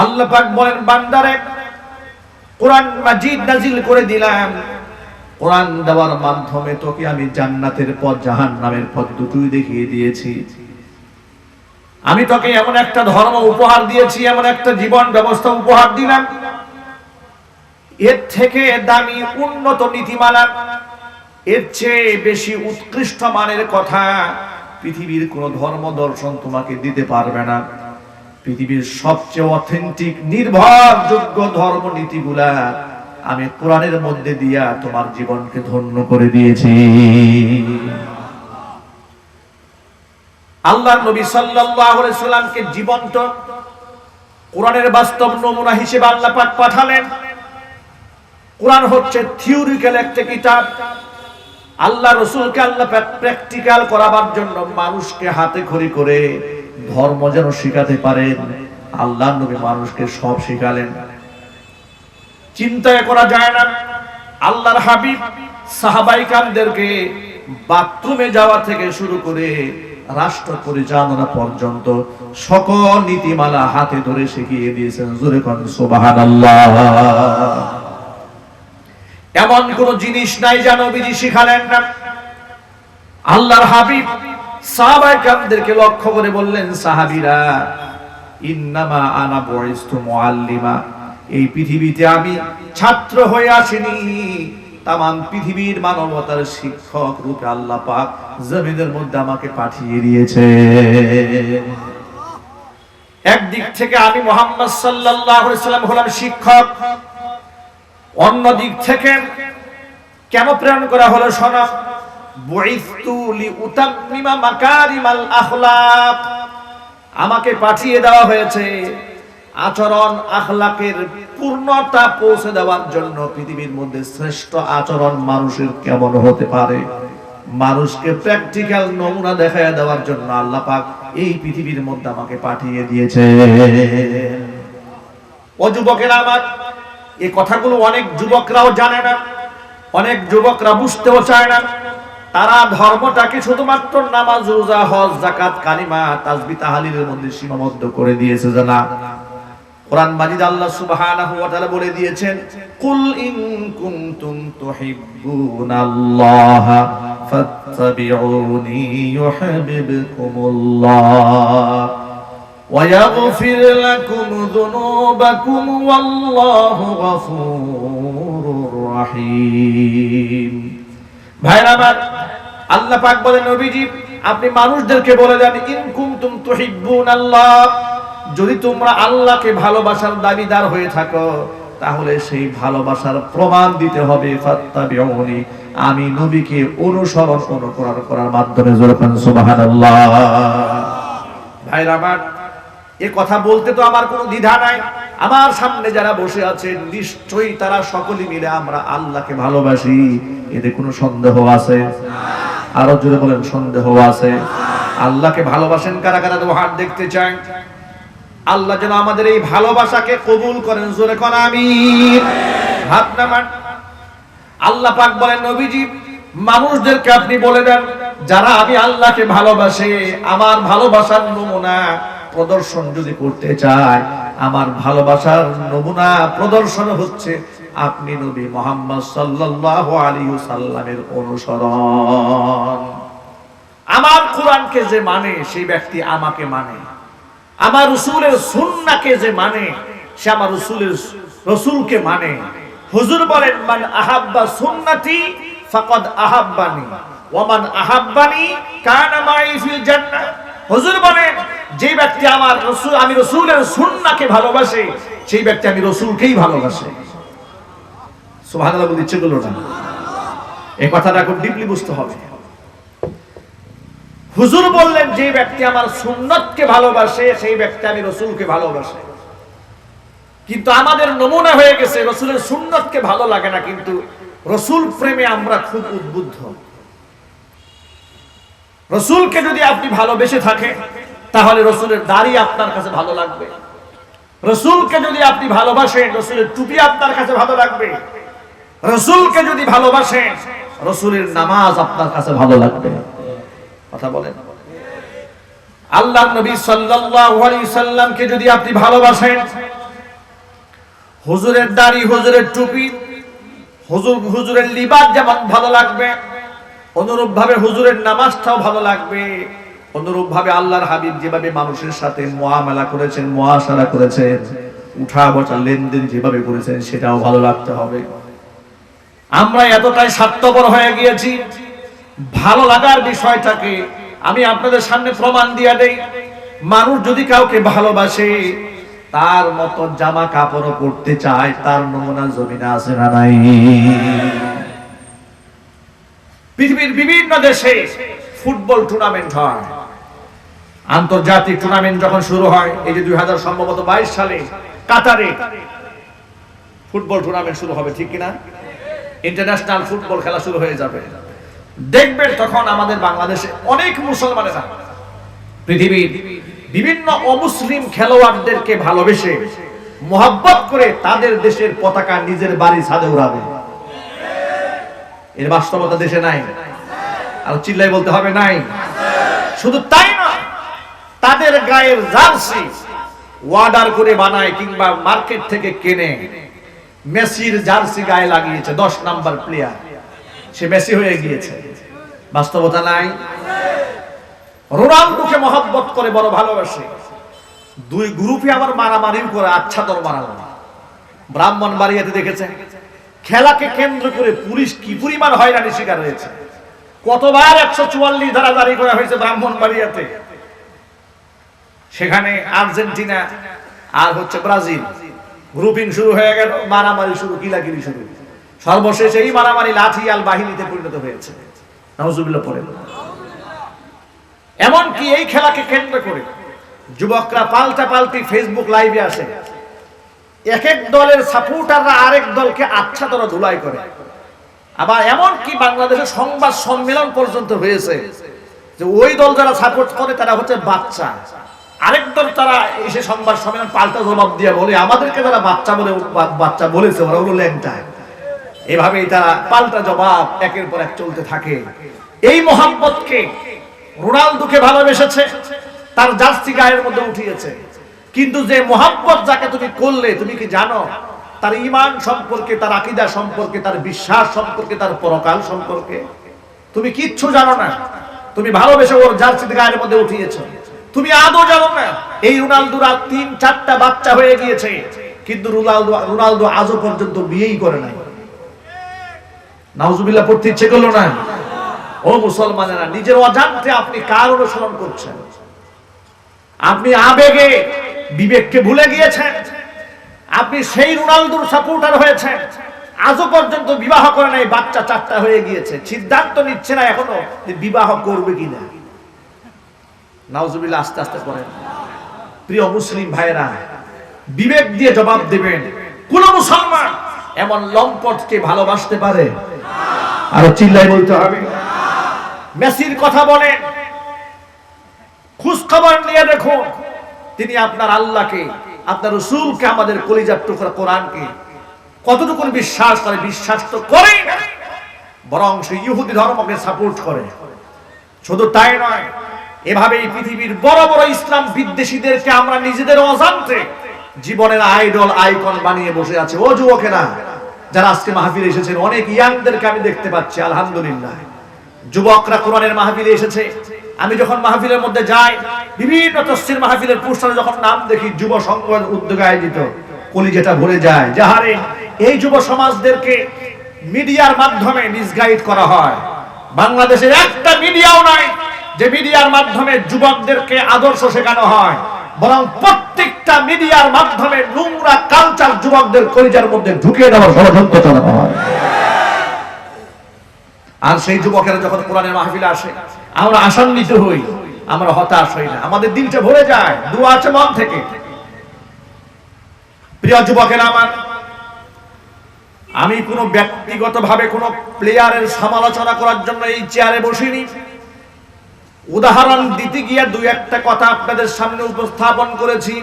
আল্লাহ পাক বলেন, বান্দারে কোরআন মাজিদ নাজিল করে দিলাম, কোরআন দেওয়ার মাধ্যমে তোকে আমি জান্নাতের পথ জাহান্নামের পথ দুটোই দেখিয়ে দিয়েছি। আমি তোকে এমন একটা ধর্ম উপহার দিয়েছি, এমন একটা জীবন ব্যবস্থা উপহার দিলাম, এর থেকে দামি উন্নত নীতিমালা, এর চেয়ে বেশি উৎকৃষ্ট মানের কথা পৃথিবীর কোন ধর্ম দর্শন তোমাকে দিতে পারবে না। পৃথিবীর সবচেয়ে অথেন্টিক নির্ভরযোগ্য ধর্ম নীতিগুলা আমি কোরআনের মধ্যে দিয়া তোমার জীবনকে ধন্য করে দিয়েছি। আল্লাহর নবী সাল্লাল্লাহু আলাইহি সাল্লামকে জীবন্ত কোরআনের বাস্তব নমুনা হিসেবে আল্লাহ পাক পাঠালেন। কোরআন হচ্ছে থিওরিক্যাল একটা কিতাব। আল্লাহ রাসূলকে আল্লাহ প্র্যাকটিক্যাল করাবার জন্য মানুষকে হাতে খড়ি করে ধর্ম যেন শিখাতে পারেন, আল্লাহর নবী মানুষকে সব শিখালেন। চিন্তা করা যায় না, আল্লাহর হাবিব সাহাবায়ে কেরামদেরকে বাথরুমে যাওয়া থেকে শুরু করে রাষ্ট্র পরিচালনা পর্যন্ত সকল নীতিমালা হাতে ধরে শিখিয়ে দিয়েছেন। জোরে কোন সুবহানাল্লাহ। এমন কোন জিনিস নাই যা নবীজি শিখালেন না। আল্লাহর হাবিব সাহাবায়ে কেরামদেরকে লক্ষ্য করে বললেন, সাহাবীরা, ইন্নামা আনা বুইস্তু মুআল্লিমা, এই পৃথিবীতে আমি ছাত্র হয়ে আসিনি, তামাম পৃথিবীর মানবতার শিক্ষক রূপে আল্লাহ পাক জমিনের মধ্যে আমাকে পাঠিয়ে দিয়েছে। একদিক থেকে আমি মুহাম্মদ সাল্লাল্লাহু আলাইহি সাল্লাম হলাম শিক্ষক, অন্য দিক থেকে কেন প্রেরণ করা হলো শোনো, বুইস্তু লিউতাম্মিমা মাকারিমাল আখলাক, আমাকে পাঠিয়ে দেওয়া হয়েছে আচরণ আখলাকের পূর্ণতা পৌঁছে দেওয়ার জন্য। পৃথিবীর মধ্যে শ্রেষ্ঠ আচরণ মানুষের কেমন হতে পারে, মানুষকে প্র্যাকটিক্যাল নমুনা দেখায় দেওয়ার জন্য আল্লাহ পাক এই পৃথিবীর মধ্যে আমাকে পাঠিয়ে দিয়েছে। ও যুবকেরা আমার, এই কথাগুলো অনেক যুবকরাও জানে না, অনেক যুবকরা বুঝতেও চায় না। তারা ধর্মটাকে শুধুমাত্র নামাজ, রোজা, হজ, যাকাত, কালিমা, তাসবিহ, তাহলিলের মধ্যে সীমাবদ্ধ করে দিয়েছে। জানা কোরআন মাজিদ আল্লাহ সুবহানাহু ওয়া তাআলা বলে দিয়েছেন, কুল ইন কুনতুম তুহিব্বুনাল্লাহ ফাত্তাবিউনি ইউহিব্বুকুমুল্লাহ ওয়া ইয়াগফির লাকুম যুনুবাকুম ওয়াল্লাহু গফুরুর রহিম। ভাইরা আমার, আল্লাহ পাক বলেন, নবীজি আপনি মানুষদেরকে বলে দেন, ইন কুনতুম তুহিব্বুনাল্লাহ, যদি তোমরা আল্লাহকে ভালোবাসার দাবিদার হয়ে থাকো, তাহলে সেই ভালোবাসার প্রমাণ দিতে হবে ফাত্তাবিউনি, আমি নবীকে অনুসরণ অনুকরণ করার মাধ্যমে। জোরে বলেন সুবহানাল্লাহ। ভাইরা আমার, এই কথা বলতে তো আমার কোনো দ্বিধা নাই। আমার সামনে যারা বসে আছেন নিশ্চয়ই তারা সকলে মিলে আমরা আল্লাহকে ভালোবাসি, এতে কোনো সন্দেহ আছে? আরো জোরে বলেন, সন্দেহ আছে? আল্লাহকে ভালোবাসেন কারা কারা? তো হাত দেখতে চাই। আল্লাহ যেন আমাদের এই ভালোবাসাকে কবুল করেন। জোরে কোন আমিন। হাত নামান। আল্লাহ পাক বলেন, নবীজি মানুষদেরকে আপনি বলে দেন, যারা আমি আল্লাহকে ভালোবাসে, আমার ভালোবাসার নমুনা প্রদর্শন যদি করতে চায়, আমার ভালোবাসার নমুনা প্রদর্শন হচ্ছে আপনি নবী মুহাম্মদ সাল্লাল্লাহু আলাইহি ওয়াসাল্লামের অনুসরণ। আমার কোরআনকে যে মানে সেই ব্যক্তি আমাকে মানে, আমার রাসূলের সুন্নাহকে যে মানে সে আমার রাসূলকে মানে। হুজুর বলেন, মান আহাব্বা সুন্নতি ফাকাদ আহাব্বানি ওয়া মান আহাব্বানি কানা মাই ফিল জান্নাহ। হুজুর বলেন, যে ব্যক্তি আমার রাসূল, আমি রাসূলের সুন্নাহকে ভালোবাসে, সেই ব্যক্তি আমি রাসূলকেই ভালোবাসে। সুবহানাল্লাহ বলতে ইচ্ছে করলো না? এই কথাটা খুব ডিপলি বুঝতে হবে। হুজুর বললেন, যে ব্যক্তি আমার সুন্নতকে ভালোবাসে, সেই ব্যক্তি আমি রাসূলকে ভালোবাসে। কিন্তু আমাদের নমুনা হয়ে গেছে রাসূলের সুন্নতকে ভালো লাগে না, কিন্তু রাসূল প্রেমে আমরা খুব উদ্বুদ্ধ। রাসূলকে যদি আপনি ভালোবেসে থাকেন, তাহলে রাসূলের দাড়ি আপনার কাছে ভালো লাগবে। রাসূলকে যদি আপনি ভালোবাসেন, রাসূলের টুপি আপনার কাছে ভালো লাগবে। রাসূলকে যদি ভালোবাসেন, রাসূলের নামাজ আপনার কাছে ভালো লাগবে। কথা বলেন। আল্লাহর নবী সাল্লাল্লাহু আলাইহি সাল্লামকে যদি আপনি ভালোবাসেন, হুজুরের দাড়ি, হুজুরের টুপি, হুজুরের লিবাস যেমন ভালো লাগবে, অনুরূপ ভাবে হুজুরের নামাজটাও ভালো লাগবে। অনুরূপ ভাবে আল্লাহর হাবিব যেভাবে মানুষের সাথে মুআমালা করেছেন, মুআশারা করেছেন, উঠা বসা লেনদেন যেভাবে করেছেন, সেটাও ভালো লাগতে হবে। আমরা এতটাই স্বার্থপর হয়ে গিয়েছি, ভালো লাগার বিষয়টাকে আমি আপনাদের সামনে প্রমাণ দিয়ে দেই। মানুষ যদি কাউকে ভালোবাসে, তার মতো জামা কাপড় পরতে চায়, তার নমুনা জমিনে আছে না নাই? পৃথিবীর বিভিন্ন দেশে ফুটবল টুর্নামেন্ট হয়, আন্তর্জাতিক টুর্নামেন্ট যখন শুরু হয়, এই যে 2022 সালে কাতারে ফুটবল টুর্নামেন্ট শুরু হবে, ঠিক কিনা? ইন্টারন্যাশনাল ফুটবল খেলা শুরু হয়ে যাবে। দেখবেন তখন আমাদের বাংলাদেশে অনেক মুসলমানেরা পৃথিবীর বিভিন্ন অমুসলিম খেলোয়াড়দেরকে ভালোবেসে মোহাব্বত করে তাদের দেশের পতাকা নিজের বাড়ির ছাদে উড়াবে। এর বাস্তবতা দেশে নাই, আর চিল্লাই বলতে হবে নাই। শুধু তাই না, তাদের গায়ের জার্সি অর্ডার করে বানায় কিংবা মার্কেট থেকে কেনে মেসির জার্সি গায়ে লাগিয়েছে, 10 নাম্বার প্লেয়ার, সে মেসি হয়ে গিয়েছে। বাস্তবতা নাই? রোনাল্ডোকে মহব্বত করে, বড় ভালোবাসে, দুই গ্রুপে আবার মারামারি করে, আচ্ছা তোর মারাল। ব্রাহ্মণবাড়িয়াতে দেখেছেন খেলাকে কেন্দ্র করে পুলিশ কি পরিমাণ হয়রানি শিকার হয়েছে। কতবার 144 ধারা জারি করা হয়েছে ব্রাহ্মণবাড়িয়াতে। সেখানে আর্জেন্টিনা আর ব্রাজিল গ্রুপিং শুরু হয়ে গেল, মারামারি শুরু, কিলাকিলি শুরু। সর্বশেষ এই মারামারি লাঠিয়াল বাহিনীতে পরিণত হয়েছে। নাউজুবিল্লাহ পড়েন। এমনকি এই খেলাকে কেন্দ্র করে যুবকরা পাল্টাপাল্টি ফেসবুক লাইভে আসে, এক এক দলের সাপোর্টাররা আরেক দলকে আচ্ছা তারা ধুলাই করে। আবার এমনকি বাংলাদেশের সংবাদ সম্মেলন পর্যন্ত হয়েছে যে ওই দল যারা সাপোর্ট করে তারা হচ্ছে বাচ্চা, আরেক দল তারা এসে সংবাদ সম্মেলন পাল্টা জবাব দিয়ে বলে আমাদেরকে যারা বাচ্চা বলেছে ওরা হলো ল্যাংটা। এভাবেই তারা পাল্টা জবাব একের পর এক চলতে থাকে। এই মোহাম্মদকে, রোনাল্ডোকে ভালোবেসেছে, তার জার্সি গায়ের মধ্যে উঠিয়েছে। কিন্তু যে মোহাম্মদ যাকে তুমি করলে, তুমি কি জানো তার ঈমান সম্পর্কে, তার আকীদা সম্পর্কে, তার বিশ্বাস সম্পর্কে, তার পরকাল সম্পর্কে? তুমি কিচ্ছু জানো না। তুমি ভালোবেসে ওর জার্সি গায়ের মধ্যে উঠিয়েছো। তুমি আদৌ জানো না এই রোনাল্ডোর 3-4টা বাচ্চা হয়ে গিয়েছে, কিন্তু রোনাল্ডো আজও পর্যন্ত বিয়েই করে নাই। নাউজুবিল্লাহ পড়তে ইচ্ছে করলো না? ও মুসলমানেরা, নিজের অজান্তে আপনি কার অনুসরণ করছেন? আপনি আবেগে বিবেককে ভুলে গিয়েছেন। আপনি সেই রোনাল্ডোর সাপোর্টার হয়েছেন, আজও পর্যন্ত বিবাহ করে নাই, বাচ্চা 4টা হয়ে গিয়েছে, সিদ্ধান্ত নিচ্ছে না এখনো যে বিবাহ করবে কিনা। নাউজুবিল্লাহ, আস্তে আস্তে করেন। প্রিয় মুসলিম ভাইরা, বিবেক দিয়ে জবাব দেবেন। কোন মুসলমান এমন লম্পটকে ভালোবাসতে পারে? আরো চিল্লাই বলতে হবে। মেসির কথা বলেন, খোঁজ খবর নিয়ে দেখুন তিনি আপনার আল্লাহকে, আপনার রাসূলকে, আমাদের কলিজার টুকরা কোরআনকে কতটুকু বিশ্বাস করে। বিশ্বাস তো করেই না, বরং সে ইহুদি ধর্মকে সাপোর্ট করে। শুধু তাই নয়, এভাবেই পৃথিবীর বড় বড় ইসলাম বিদ্বেষীদেরকে আমরা নিজেদের অজান্তে জীবনের আইডল, আইকন বানিয়ে বসে আছে। ও যুবকেরা যারা আজকে মাহফিলে এসেছেন, অনেক ইয়াংদেরকে আমি দেখতে পাচ্ছি, আলহামদুলিল্লাহ। যুবকরা কোরআনের মাহফিলে এসেছে। আমি যখন মাহফিলের মধ্যে যাই, বিভিন্ন তাফসীর মাহফিলের পোস্টারে যখন নাম দেখি যুব সংঘের উদ্যোগে আয়োজিত, কলিজাটা ভরে যায়। যাহারে এই যুব সমাজদেরকে মিডিয়ার মাধ্যমে মিসগাইড করা হয়। বাংলাদেশের একটা মিডিয়াও নাই যে মিডিয়ার মাধ্যমে যুবকদেরকে আদর্শ শেখানো হয়, বরং প্রত্যেকটা মিডিয়ার মাধ্যমে নোংরা কালচার যুবকদের কলিজার মধ্যে ঢুকিয়ে দেওয়ার ষড়যন্ত্র চালানো হয়। আর সেই যুবকেরা যখন কোরআনের মাহফিলে আসে, আমরা আশান্বিত হই, আমরা হতাশ হই না, আমাদের দিলটা ভরে যায়, দোয়া আছে মন থেকে। প্রিয় যুবকেরা আমার, আমি কোনো ব্যক্তিগতভাবে কোনো প্লেয়ারের সমালোচনা করার জন্য এই চেয়ারে বসিনি। উদাহরণ দিতে গিয়ে 2-1টা কথা আপনাদের সামনে উপস্থাপন করেছি।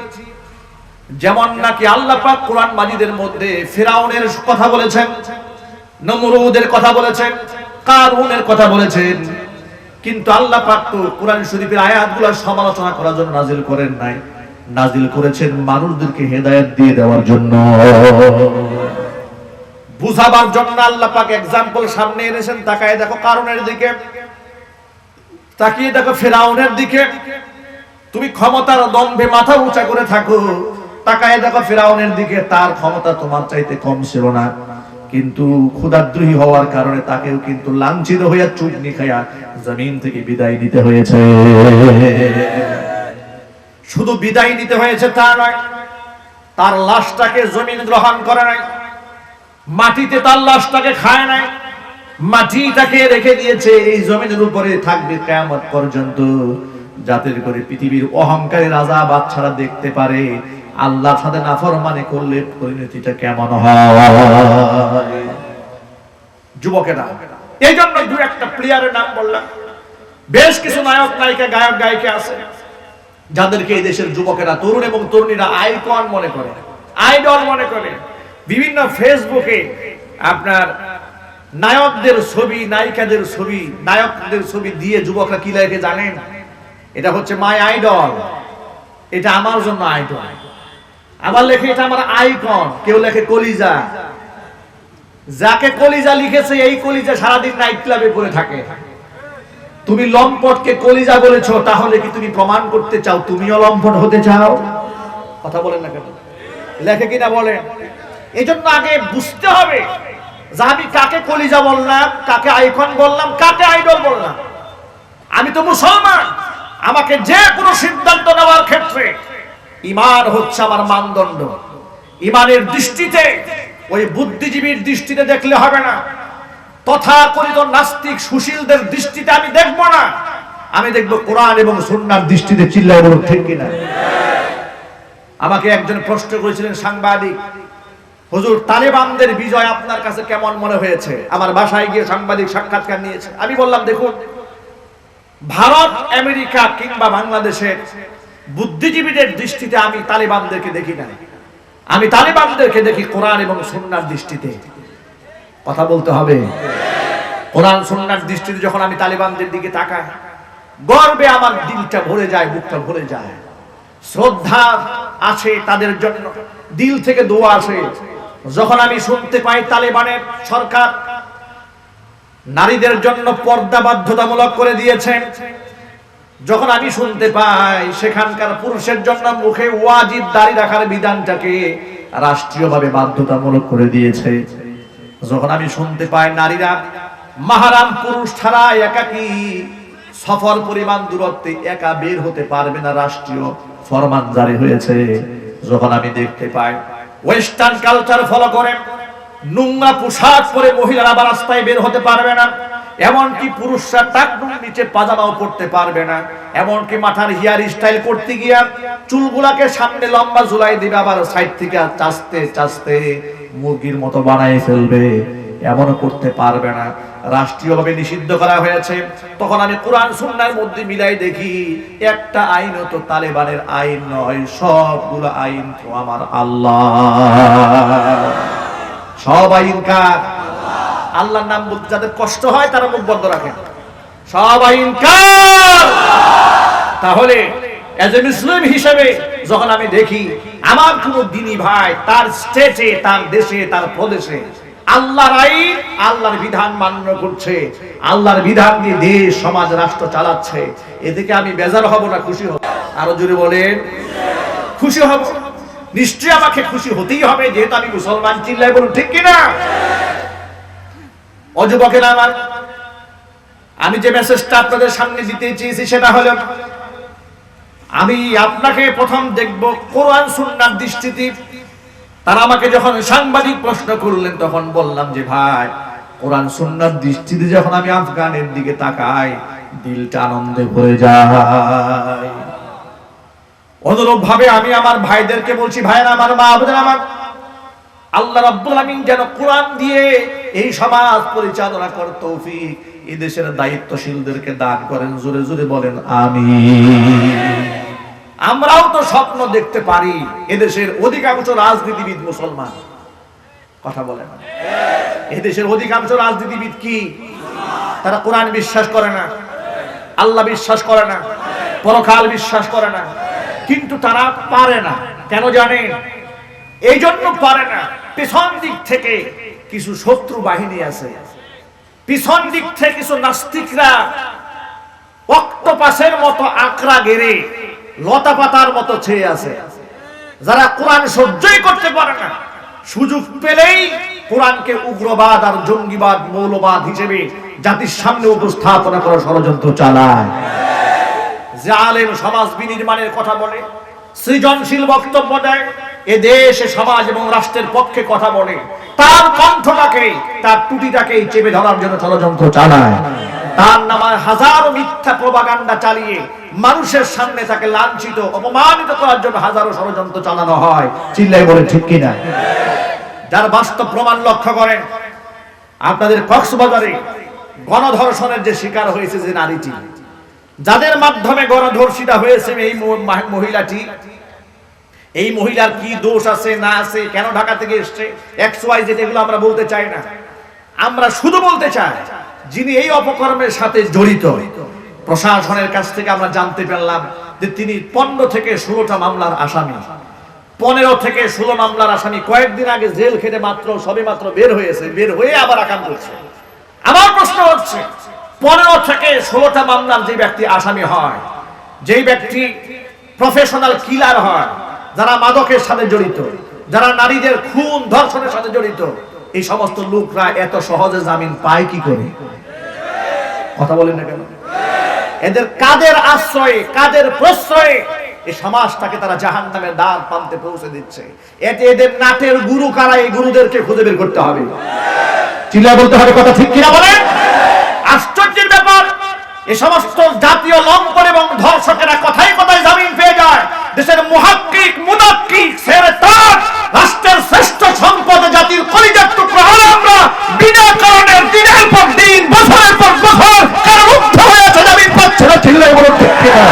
যেমন নাকি আল্লাহ পাক কোরআন মাজিদের মধ্যে ফিরাউনের কথা বলেছেন, নমরুদের কথা বলেছেন, কারুনের কথা বলেছেন, কিন্তু আল্লাহ পাক তো কোরআন শরীফের আয়াতগুলো সমালোচনা করার জন্য নাজিল করেন নাই, নাজিল করেছেন মানুষদেরকে হেদায়েত দিয়ে দেওয়ার জন্য, বুঝাবার জন্য। আল্লাহ পাক एग्जांपल সামনে এনেছেন। তাকায় দেখো কারণের দিকে, তাকিয়ে দেখো ফিরাউনের দিকে। তুমি ক্ষমতার দম্ভে মাথা উঁচা করে থাকো, তাকায় দেখো ফিরাউনের দিকে। তার ক্ষমতা তোমার চাইতে কম ছিল না, কিন্তু ক্ষুধাদ্রোহী হওয়ার কারণে তাকেও কিন্তু লাঞ্ছিত হইয়া চুগনি খায়া জমিন থেকে বিদায় নিতে হয়েছে। শুধু বিদায় নিতে হয়েছে তা নয়, তার লাশটাকে জমিন গ্রহণ করে নাই, মাটিতে তার লাশটাকে খায় নাই, মাটিটাকে রেখে দিয়েছে এই জমিনের উপরে থাকবে কিয়ামত পর্যন্ত, যাতে করে পৃথিবীর অহংকারী রাজা বাদশারা দেখতে পারে আল্লাহর সাথে নাফরমানি করলে পরিণতিটা কেমন হয়। যুবকেরা, এই জন্য দু একটা প্লেয়ারের নাম বললাম। বেশ কিছু নায়ক নায়িকা গায়ক গায়িকা আছে যাদেরকে এই দেশের যুবকেরা, তরুণ এবং তরুণীরা আইকন মনে করে, আইডল মনে করে। বিভিন্ন ফেসবুকে আপনার নায়কদের ছবি, নায়িকাদের ছবি, নায়কদের ছবি দিয়ে যুবকরা কি লেখে জানেন? এটা হচ্ছে মাই আইডল, এটা আমার জন্য আইডল। আবার লেখে এটা আমার আইকন, কেউ লেখে কলিজা। যাকে কলিজা লিখেছে এই কলিজা সারাদিন নাইট ক্লাবে পড়ে থাকে। তুমি লম্পটকে কলিজা বলেছো, তাহলে কি তুমি প্রমাণ করতে চাও তুমিও লম্পট হতে চাও? কথা বলেন না কেন? লেখে কিনা বলেন? এই জন্য আগে বুঝতে হবে যে আমি কাকে কলিজা বললাম, কাকে আইকন বললাম, কাকে আইডল বললাম। আমি তো মুসলমান, আমাকে যে কোনো সিদ্ধান্ত নেওয়ার ক্ষেত্রে ঈমান হচ্ছে আমার মানদণ্ড। ঈমানের দৃষ্টিতে, ওই বুদ্ধিজীবীর দৃষ্টিতে দেখলে হবে না, তথাকথিত নাস্তিক সুশীলদের দৃষ্টিতে আমি দেখব না, আমি দেখব কোরআন এবং সুন্নাহর দৃষ্টিতে। চিল্লায় বলুন ঠিক কিনা? আমাকে একজন প্রশ্ন করেছিলেন সাংবাদিক, হুজুর তালেবানদের বিজয় আপনার কাছে কেমন মনে হয়েছে? আমার বাসায় গিয়ে সাংবাদিক সাক্ষাৎকার নিয়েছে। আমি বললাম, দেখুন, ভারত, আমেরিকা কিংবা বাংলাদেশের বুদ্ধিজীবীদের দৃষ্টিতে আমি তালেবানদেরকে দেখি না, আমি তালেবানদেরকে দেখি কোরআন এবং সুন্নাহর দৃষ্টিতে। কথা বলতে হবে। কোরআন সুন্নাহর দৃষ্টিতে যখন আমি তালেবানদের দিকে তাকাই, গর্বে আমার দিলটা ভরে যায়, বুকটা ভরে যায়। শ্রদ্ধা আছে তাদের জন্য, দিল থেকে দোয়া আসে। যখন আমি শুনতে পাই তালেবানের সরকার নারীদের জন্য পর্দা বাধ্যতামূলক করে দিয়েছে, যখন আমি শুনতে পাই সেখানকার পুরুষের জন্য মুখে ওয়াজিব দাড়ি রাখার বিধানটাকে রাষ্ট্রীয়ভাবে বাধ্যতামূলক করে দিয়েছে, যখন আমি শুনতে পাই নারীরা মাহরাম পুরুষ ছাড়া একাকী সফর পরিমাণ দূরত্বে একা বের হতে পারবে না, রাষ্ট্রীয় ফরমান জারি হয়েছে, যখন আমি দেখতে পাই ওয়েস্টার্ন কালচার ফলো করে নোংরা পোশাক পরে মহিলারা আবার রাস্তায় বের হতে পারবে না, এমনকি পুরুষরা টাকনুর নিচে পাজামাও পরতে পারবে না, এমনকি মাথার হেয়ার স্টাইল করতে গিয়া চুলগুলাকে সামনে লম্বা ঝুলাই দিবে, আবার সাইড থেকে চাচতে চাচতে মুরগির মতো বানায় ফেলবে, এমনও করতে পারবে না, রাষ্ট্রীয়ভাবে নিষিদ্ধ করা হয়েছে। তখন আমি কোরআন সুন্নাহর মধ্যে মিলাই দেখি একটা আইন তো তালেবানের আইন নয়, সবগুলো আইন তো আমার আল্লাহ। সব আইন কার? আল্লাহর নাম বলতে যাদের কষ্ট হয় তারা মুখ বন্ধ রাখেন। সব আইন কার? তাহলে এজ এ মুসলিম হিসেবে যখন আমি দেখি আমার কোন দিনী ভাই তার স্টেটে, তার দেশে, তার প্রদেশে আল্লাহর আইন, আল্লাহর বিধান মান্য করছে, আল্লাহর বিধান দিয়ে দেশ সমাজ রাষ্ট্র চালাচ্ছে, এদিকে আমি বেজার হব না খুশি হব? আরো জোরে বলেন, খুশি হব। নিশ্চয়ই আমাকে খুশি হতেই হবে, যেহেতু আমি মুসলমান। চিল্লায় বলুন ঠিক কিনা? অযুবকেরা আমার, আমি যে মেসেজটা আপনাদের সামনে দিতে চেয়েছি সেটা হলো, আমি আপনাকে প্রথম দেখব কোরআন সুন্নাহর দৃষ্টিতে। তারা আমাকে যখন সাংবাদিক প্রশ্ন করলেন তখন বললাম যে ভাই, কোরআন সুন্নাহর দৃষ্টিতে যখন আমি আফগানের দিকে তাকাই দিলটা আনন্দে ভরে যায়। অনুরূপ ভাবে আমি আমার ভাইদেরকে বলছি, ভাইরা আমার, মা বোনেরা আমার, আল্লাহ রাব্বুল আমিন যেন কোরআন দিয়ে এই সমাজ পরিচালনা করার তৌফিক এই দেশের দায়িত্বশীলদেরকে দান করেন। জোরে জোরে বলেন আমিন। আমরাও তো স্বপ্ন দেখতে পারি এদেশের অধিকাংশ রাজনীতিবিদ মুসলমান। কথা বলেন, এদেশের অধিকাংশ রাজনীতিবিদ কি? তারা কোরআন বিশ্বাস করে না, আল্লাহ বিশ্বাস করে না, পরকাল বিশ্বাস করে না, কিন্তু তারা পারে না। কেন জানেন? এই জন্য পারে না, পিছন দিক থেকে কিছু শত্রু বাহিনী আছে, পিছন দিক থেকে কিছু নাস্তিকরা অক্টোপাসের মতো আকড়া গেড়ে লতা পাতার মতো ছেয়ে আছে, যারা কোরআন সহ্যই করতে পারে না, সুযোগ পেলেই কোরআনকে উগ্রবাদ আর জঙ্গিবাদ মৌলবাদ হিসেবে জাতির সামনে উপস্থাপনা করার ষড়যন্ত্র চালায়। জালেম সমাজ বিনির্মাণের কথা বলে, সৃজনশীল বক্তব্য দেয়, এ দেশে সমাজ এবং রাষ্ট্রের পক্ষে কথা বলে, তার কণ্ঠটাকে তার টুটিটাকে চেপে ধরার জন্য ষড়যন্ত্র চালায়। তার নামে হাজারো মিথ্যা প্রপাগান্ডা চালিয়ে মানুষের সামনে তাকে লাঞ্ছিত অপমানিত করার জন্য হাজারো ষড়যন্ত্র চালানো হয়। চিল্লাই বলে ঠিক কিনা? যার বাস্তব প্রমাণ লক্ষ্য করেন, আপনাদের কক্সবাজারে গণধর্ষণের যে শিকার হয়েছে যে নারীটি, যাদের মাধ্যমে গণধর্ষিতা হয়েছে এই মহিলাটি, এই মহিলার কি দোষ আছে না আছে, কেন ঢাকা থেকে এসছে, XYZ এগুলো আমরা বলতে চাই না। আমরা শুধু বলতে চাই, যিনি এই অপকর্মের সাথে জড়িত, প্রশাসনের কাছ থেকে আমরা জানতে পারলাম যে তিনি 15 থেকে 16টা মামলার আসামি, 15 থেকে 16 মামলার আসামি। কয়েকদিন আগে জেল খেটে সবেমাত্র বের হয়েছে, বের হয়ে আবার আকাম করছে। আমার প্রশ্ন হচ্ছে, 15 থেকে 16টা মামলার যে ব্যক্তি আসামি হয়, যেই ব্যক্তি প্রফেশনাল কিলার হয়, যারা মাদকের সাথে জড়িত, যারা নারীদের খুন ধর্ষণের সাথে জড়িত, এই সমস্ত লোকরা এত সহজে জামিন পায় কি করে? কথা বলেন না কেন? এদের কাদের আশ্রয়ে, কাদের প্রশ্রয়ে এই সমাজটাকে তারা জাহান্নামের দ্বার প্রান্তে পৌঁছে দিচ্ছে? এদের নাটের গুরু কারা? এই গুরুদেরকে খুঁজে বের করতে হবে, চিল্লায় বলতে হবে, কথা ঠিক কিনা বলেন? আশ্চর্যের ব্যাপার, এই সমস্ত জাতীয় লম্পট এবং ধর্ষকেরা কথায় কথায় জামিন পেয়ে যায়। দেশের মুহাক্কিক মুনাক্কিক সেরেতাজ, রাষ্ট্রের শ্রেষ্ঠ সম্পদ, জাতির কলিজার টুকরা হলে আমরা বিনা কারণে দিনের পর দিন, বছরের পর বছর কারারুদ্ধ হয়ে আছে, জামিন পাচ্ছে না। চিল্লায় বলতে ঠিক কিনা?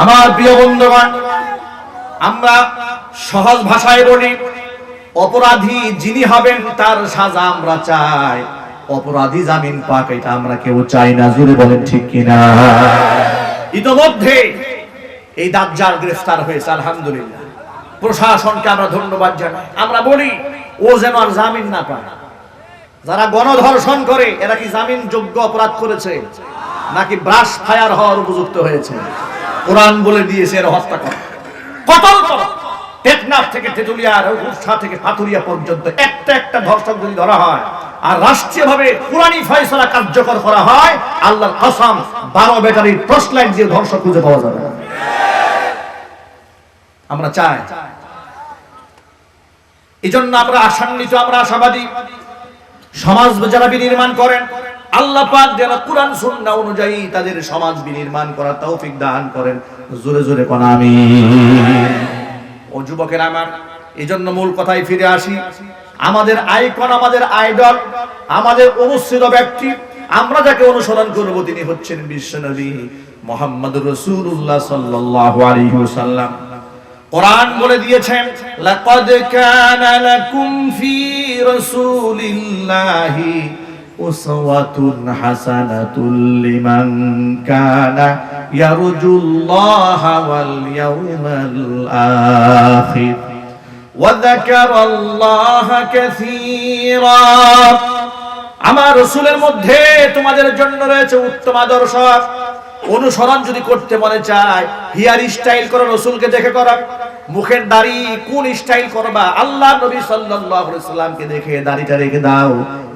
আমার প্রিয় বন্ধুগণ, আমরা সহজ ভাষায় বলি, অপরাধী যিনি হবেন তার সাজা আমরা চাই, অপরাধী জামিন পাক এটা আমরা কেউ চাই না। জোরে বলেন ঠিক কিনা? ইতোমধ্যে এই দাজ্জাল গ্রেফতার হয়েছে, আলহামদুলিল্লাহ। প্রশাসনকে আমরা ধন্যবাদ জানাই। আমরা বলি ও যেন আর জামিন না পায়। যারা গণধর্ষণ করে এরা কি জামিন যোগ্য অপরাধ করেছে নাকি ব্রাশ ফায়ার হওয়ার উপযুক্ত হয়েছে? কোরআন বলে দিয়েছে এর হত্যা করা, কতল করা। টেকনাফ থেকে তেতুলিয়া, রঘুরসা থেকে পাথুরিয়া পর্যন্ত একটা একটা ধর্ষক যদি ধরা হয় আর রাষ্ট্রীয়ভাবে কোরআনী ফয়সালা কার্যকর করা হয়, আল্লাহর কসম 12 ব্যাটারির টর্চ লাইট দিয়ে ধর্ষক খুঁজে পাওয়া যাবে না। আমরা চাই, এজন্য আমরা আশান্বিত, আমরা আশাবাদী, সমাজ যারা বিনির্মাণ করেন আল্লাহ পাক যেন কোরআন সুন্নাহ অনুযায়ী তাদের সমাজ বিনির্মাণ করার তৌফিক দান করেন। জোরে জোরে কোন আমিন। ও যুবকেরা আমার, এজন্য মূল কথায় ফিরে আসি। আমাদের আইকন, আমাদের আইডল, আমাদের অনুসৃত ব্যক্তি, আমরা যাকে অনুসরণ করব তিনি হচ্ছেন বিশ্বনবী মুহাম্মদুর রাসূলুল্লাহ সাল্লাল্লাহু আলাইহি ওয়াসাল্লাম। কোরআন বলে দিয়েছেন, লাকাদ কানা লাকুম ফি রাসূলিল্লাহি উসওয়াতুন হাসানাতুল লিমান কানা ইয়ারজুল্লাহা ওয়াল ইয়াউমাল আখির ওয়া যাকারাল্লাহা কাসীরা। আমার রাসূলের মধ্যে তোমাদের জন্য রয়েছে উত্তম আদর্শ। অনুসরণ যদি করতে মনে চায়, হেয়ার স্টাইল করো, রাসূলকে দেখে করো। মুখের দাড়ি কোন স্টাইল করবা? আল্লাহ নবী সাল্লাল্লাহু আলাইহি সাল্লামকে দেখে দাড়িটা রেখে দাও।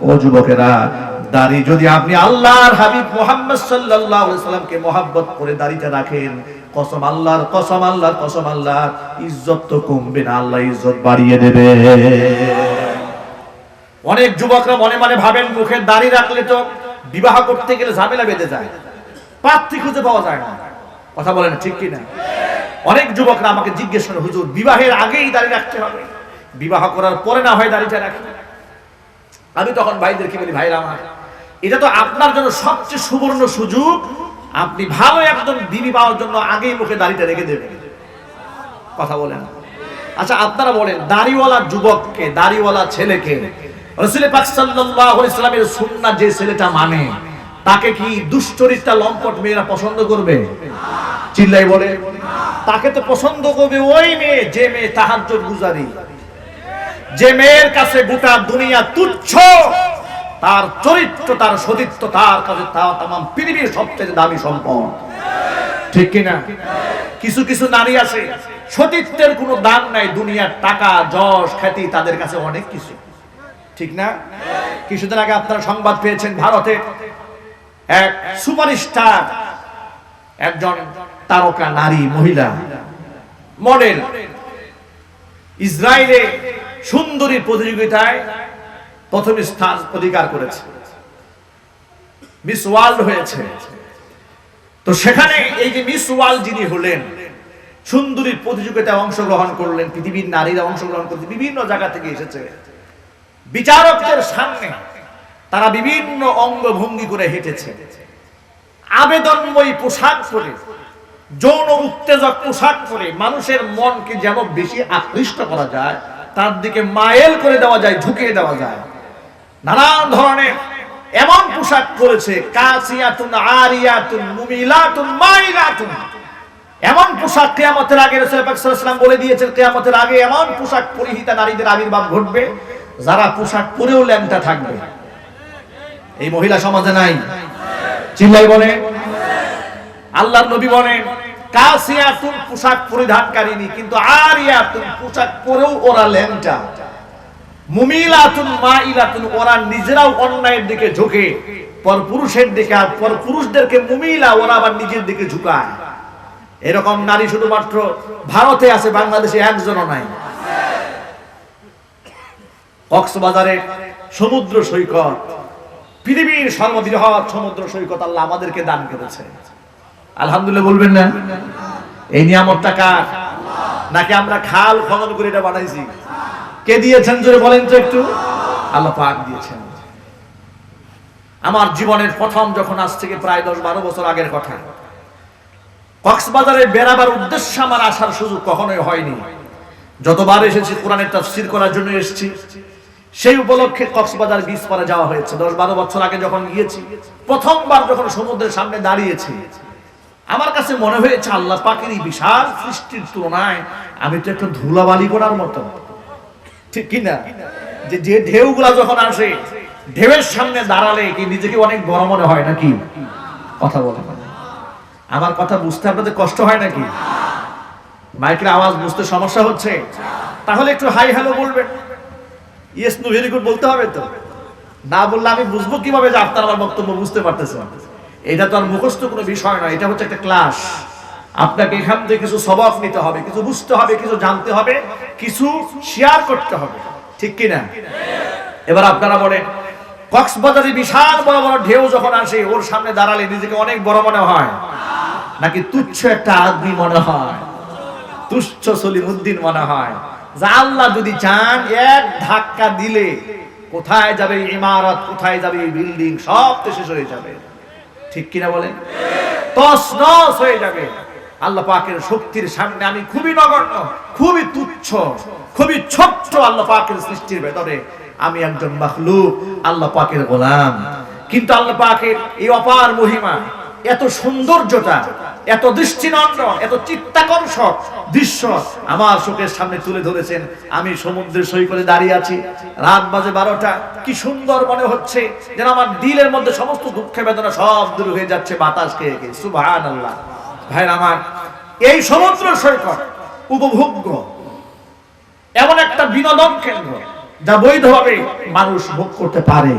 ও যুবকেরা, দাড়ি যদি আপনি আল্লাহর হাবিব মুহাম্মদ সাল্লাল্লাহু আলাইহি সাল্লামকে মহব্বত করে দাড়িটা রাখেন, কসম আল্লাহর, কসম আল্লাহর, কসম আল্লাহর, ইজ্জত তো কমবে না, আল্লাহ ইজ্জত বাড়িয়ে দেবে। অনেক যুবকরা মনে মনে ভাবেন মুখের দাড়ি রাখলে তো বিবাহ করতে গেলে ঝামেলা বেঁধে যায়, পাত্রী খুঁজে পাওয়া যায় না। কথা বলেন ঠিক কিনা? অনেক যুবকরা আমাকে জিজ্ঞেস করে, হুজুর বিবাহের আগেই দাড়ি রাখতে হবে, বিবাহ করার পরে না হয় দাড়িটা রাখি? আমি তখন ভাইদেরকে বলি, ভাইরা আমার, এটা তো আপনার জন্য সবচেয়ে সুবর্ণ সুযোগ। আপনি ভালো একজন বিবি পাওয়ার জন্য আগেই মুখে দাড়িটা রেখে দেবেন। কথা বলেন। আচ্ছা আপনারা বলেন, দাড়িওয়ালা যুবককে, দাড়িওয়ালা ছেলেকে রাসূল পাক সাল্লাল্লাহু আলাইহি ওয়াসাল্লামের সুন্নাহ যে ছেলেটা মানে, তাকে কি দুশ্চরিত্রা লম্পট মেয়েরা পছন্দ করবে? চিল্লাই বলে। তাকে তো পছন্দ করবে ওই মেয়ে যে মেয়ে তাহাজ্জুদ গুজারি, যে মেয়ের কাছে গোটা দুনিয়া তুচ্ছ, তার চরিত্র, তার সতীত্ব তার কাছে তামাম পৃথিবীর সবচেয়ে দামি সম্পদ। ঠিক কিনা? কিছু কিছু নারী আছে সতীত্বের কোনো দাম নাই, দুনিয়ার টাকা যশ খ্যাতি তাদের কাছে অনেক কিছু। ঠিক না? কিছুদিন আগে আপনারা সংবাদ পেয়েছেন, ভারতে এক সুপারস্টার, একজন তারকা নারী, মহিলা মডেল, ইসরায়েলে সুন্দরী প্রতিযোগিতায় প্রথম স্থান অধিকার করেছে, মিস ওয়ার্ল্ড হয়েছে। তো সেখানে এই যে মিস ওয়ার্ল্ড যিনি হলেন, সুন্দরীর প্রতিযোগিতায় অংশগ্রহণ করলেন, পৃথিবীর নারীরা অংশগ্রহণ করতে বিভিন্ন জায়গা থেকে এসেছে। বিচারকদের সামনে তারা বিভিন্ন অঙ্গভঙ্গি করে হেঁটেছে, আবেদনময়ী পোশাক পরে, যৌন উত্তেজক পোশাক পরে মানুষের মনকে যেন বেশি আকৃষ্ট করা যায়, তার দিকে মাইল করে দেওয়া যায়, ঝুঁকিয়ে দেওয়া যায়। নানান ধরনের এমন পোশাক পরেছে, কাসিয়াতুন আরিয়াতুন মুমিলাতুন মাইলাতুন, এমন পোশাক কিয়ামতের আগে রাসূল পাক সাল্লাল্লাহু আলাইহি ওয়াসাল্লাম বলে দিয়েছেন, কিয়ামতের আগে এমন পোশাক পরিহিতা নারীদের আবির্ভাব ঘটবে যারা পোশাক পরেও ল্যাংটা থাকবে। এই মহিলা সমাজে নাই। চিল্লাই বলে। আল্লাহর নবী বলেন, কাসিয়াতুন পোশাক পরিধানকারিনী, কিন্তু আরিয়াতুন পোশাক পরেও ওরা ল্যাংটা, মুমিলাতুন মাইলাতুন ওরা নিজেরাও অন্যায়ের দিকে ঝুঁকে পরপুরুষের দিকে, আর পরপুরুষদেরকে মুমিলা ওরা আবার নিজের দিকে ঝুঁকায়। এরকম নারী শুধুমাত্র ভারতে আছে, বাংলাদেশে একজনও নাই। কক্সবাজারে সমুদ্র সৈকত, পৃথিবীর সর্ববৃহৎ সমুদ্র সৈকত আল্লাহ আমাদেরকে দান করেছে। আলহামদুলিল্লাহ বলবেন না? এই নিয়ামতটা কার? নাকি আমরা খাল খনন করে এটা বানাইছি? কে দিয়েছেন জোরে বলেন তো একটু? আল্লাহ পাক দিয়েছেন। আমার জীবনের প্রথম যখন, আজ থেকে প্রায় 10-12 বছর আগের কথা, কক্সবাজারে বেড়াবার উদ্দেশ্যে আমার আসার সুযোগ কখনোই হয়নি। যতবার এসেছি কোরআনের তাফসীর করার জন্য এসেছি। সেই উপলক্ষে কক্সবাজার বিচ পারে যাওয়া হয়েছে। 10-12 বছর আগে যখন গিয়েছি, প্রথমবার যখন সমুদ্রের সামনে দাঁড়িয়েছি, আমার কাছে মনে হয়েছে আল্লাহ পাকের এই বিশাল সৃষ্টির তুলনায় আমি তো একটা ধুলাবালি করার মতো। ঠিক কিনা? যে ঢেউগুলা যখন আসে, ঢেউয়ের সামনে দাঁড়ালে কি নিজেকে অনেক বড় মনে হয় নাকি? কথা বলে। আমার কথা বুঝতে আপনাদের কষ্ট হয় নাকি? মাইকের আওয়াজ বুঝতে সমস্যা হচ্ছে? তাহলে একটু হাই হ্যালো বলবেন। ইয়েস নো ভেরি গুড বলতে হবে তো, না বললে আমি বুঝবো কিভাবে যে আপনারা আমার বক্তব্য বুঝতে পারতেছেন? এটা তো আর মুখস্থ কোনো বিষয় নয়, এটা হচ্ছে একটা ক্লাস। আপনাকে এখান থেকে কিছু সবক নিতে হবে, কিছু বুঝতে হবে, কিছু জানতে হবে, কিছু শেয়ার করতে হবে। ঠিক কিনা? এবার আপনারা বলেন, কক্সবাজারে বিশাল বড় বড় ঢেউ যখন আসে, ওর সামনে দাঁড়ালে নিজেকে অনেক বড় মনে হয় নাকি তুচ্ছ একটা আদমি মনে হয়, তুচ্ছ সলিমুদ্দিন মনে হয়? যা আল্লাহ যদি চান, এক ধাক্কা দিলে কোথায় যাবে ইমারত, কোথায় যাবে বিল্ডিং, সব তো শেষ হয়ে যাবে। ঠিক কিনা বলেন? তছনছ হয়ে যাবে। আল্লাহ পাকের শক্তির সামনে আমি খুবই নগণ্য, খুবই তুচ্ছ, খুবই ছোট্ট। আল্লাহ পাকের সৃষ্টির ভেতরে আমি একজন মাখলুক, আল্লাহ পাকের গোলাম। কিন্তু আল্লাহ পাকের এই অপার মহিমা, এত সৌন্দর্যটা, এত দৃষ্টিনন্দন, এত চিত্তাকর্ষক দৃশ্য আমার চোখের সামনে তুলে ধরেছেন। আমি সমুদ্রের সৈকতে দাঁড়িয়ে আছি, রাত বাজে 12টা, কি সুন্দর মনে হচ্ছে যেন আমার দিলের মধ্যে সমস্ত দুঃখ বেদনা সব দূর হয়ে যাচ্ছে বাতাস খেয়ে খেয়ে। সুবহানাল্লাহ। ভাইরা আমার, এই সমুদ্র সৈকত উপভোগ্য এমন একটা বিনোদন কেন্দ্র যা বৈধভাবে মানুষ ভোগ করতে পারে,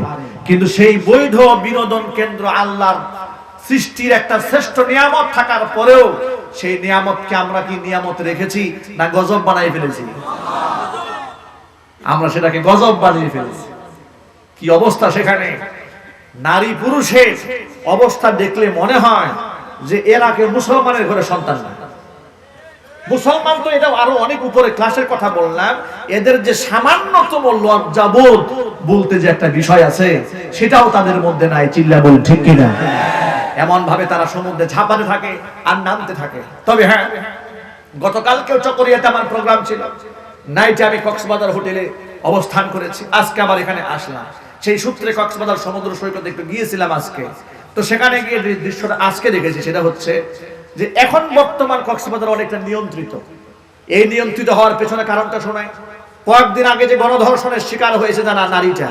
কিন্তু সেই বৈধ বিনোদন কেন্দ্র আল্লাহর সৃষ্টির একটা শ্রেষ্ঠ নিয়ামত থাকার পরেও সেই নিয়ামতকে আমরা কি নিয়ামত রেখেছি না গজব বানিয়ে ফেলেছি? আমরা সেটাকে গজব বানিয়ে ফেলেছি। কি অবস্থা সেখানে! নারী পুরুষের অবস্থা দেখলে মনে হয় যে এরা কেউ মুসলমানের ঘরে সন্তান না। মুসলমান তো এটা আরো অনেক উপরে ক্লাসের কথা বললাম, এদের যে সামান্যতম লজ্জাবোধ বলতে যে একটা বিষয় আছে সেটাও তাদের মধ্যে নাই। চিল্লা বল ঠিক কিনা? এমন ভাবে তারা সমুদ্রে ঝাঁপাতে থাকে আর নামতে থাকে। তবে হ্যাঁ, গতকালকেও চকরিয়াতে আমার প্রোগ্রাম ছিল, নাইটে আমি কক্সবাজার হোটেলে অবস্থান করেছি, আজকে আবার এখানে আসলাম। সেই সূত্রে কক্সবাজার সমুদ্র সৈকতে একটু গিয়েছিলাম আজকে। তো সেখানে গিয়ে যে দৃশ্যটা আজকে দেখেছি সেটা হচ্ছে যে এখন বর্তমান কক্সবাজার অনেকটা নিয়ন্ত্রিত। এই নিয়ন্ত্রিত হওয়ার পেছনে কারণটা শোনায়। কয়েকদিন আগে যে গণধর্ষণের শিকার হয়েছে জানা নারীটা,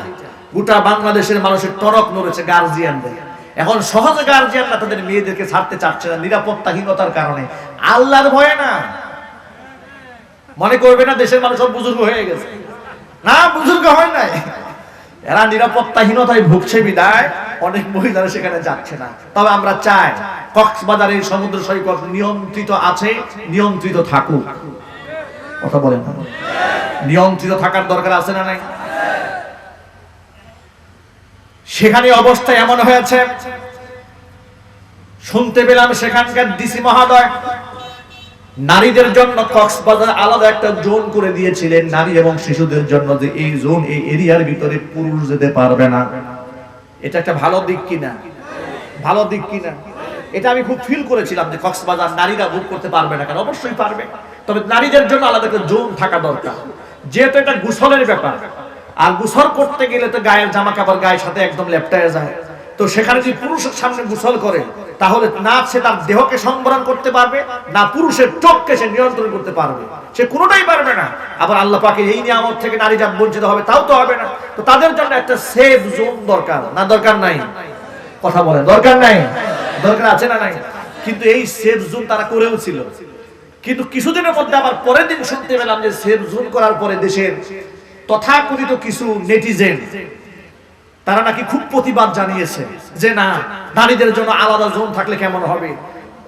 গোটা বাংলাদেশের মানুষের টনক নড়েছে গার্জিয়ানদের। এখন সহজে গার্জিয়ানরা তাদের মেয়েদেরকে ছাড়তে চাচ্ছে না নিরাপত্তাহীনতার কারণে, আল্লাহর ভয়ে না। মনে করবে না দেশের মানুষ সব বুজুর্গ হয়ে গেছে, না, বুজুর্গ হয় নাই, এরা নিরাপত্তাহীনতায় ভুগছে বিদায় অনেক মহিলারা সেখানে যাচ্ছে না। তবে আমরা চাই কক্সবাজারের সমুদ্র সৈকত নিয়ন্ত্রিত আছে, নিয়ন্ত্রিত থাকুক। কথা বলেন, নিয়ন্ত্রিত থাকার দরকার আছে না নাই? সেখানে অবস্থা এমন হয়েছে, শুনতে পেলাম সেখানকার ডিসি মহোদয় নারীদের জন্য কক্সবাজার আলাদা একটা জোন করে দিয়েছিলেন নারী এবং শিশুদের জন্য, যে এই জোন, এই এরিয়ার ভিতরে পুরুষ যেতে পারবে না। এটা একটা ভালো দিক কিনা? ভালো দিক কিনা? এটা আমি খুব ফিল করেছিলাম যে কক্সবাজার নারীরা বুক করতে পারবে না কেন? অবশ্যই পারবে, তবে নারীদের জন্য আলাদা একটা জোন থাকা দরকার। যেহেতু এটা গোসলের ব্যাপার, আর গোসল করতে গেলে তো গায়ের জামা কাপড় গায়ের সাথে একদম লেপটায় যায়। তো সেখানে যদি পুরুষের সামনে গোসল করে, তাহলে না সে তার দেহকে সংবরণ করতে পারবে, না পুরুষের চোখকে সে নিয়ন্ত্রণ করতে পারবে, সে কোনোটাই পারবে না। আবার আল্লাহ পাকের এই নিয়ামত থেকে নারী যা বঞ্চিত হবে, তাও তো হবে না। তো তাদের জন্য একটা সেফ জোন দরকার, না দরকার নাই? কথা বলে দরকার নাই? দরকার আছে না নাই? কিন্তু এই সেফ জোন তারা করেও ছিল, কিন্তু কিছুদিনের মধ্যে আবার পরের দিন শুনতে পেলাম যে সেফ জোন করার পরে দেশের তথাকথিত কিছু নেটিজেন তারা নাকি খুব প্রতিবাদ জানিয়েছে যে না, নারীদের জন্য আলাদা জোন থাকলে কেমন হবে।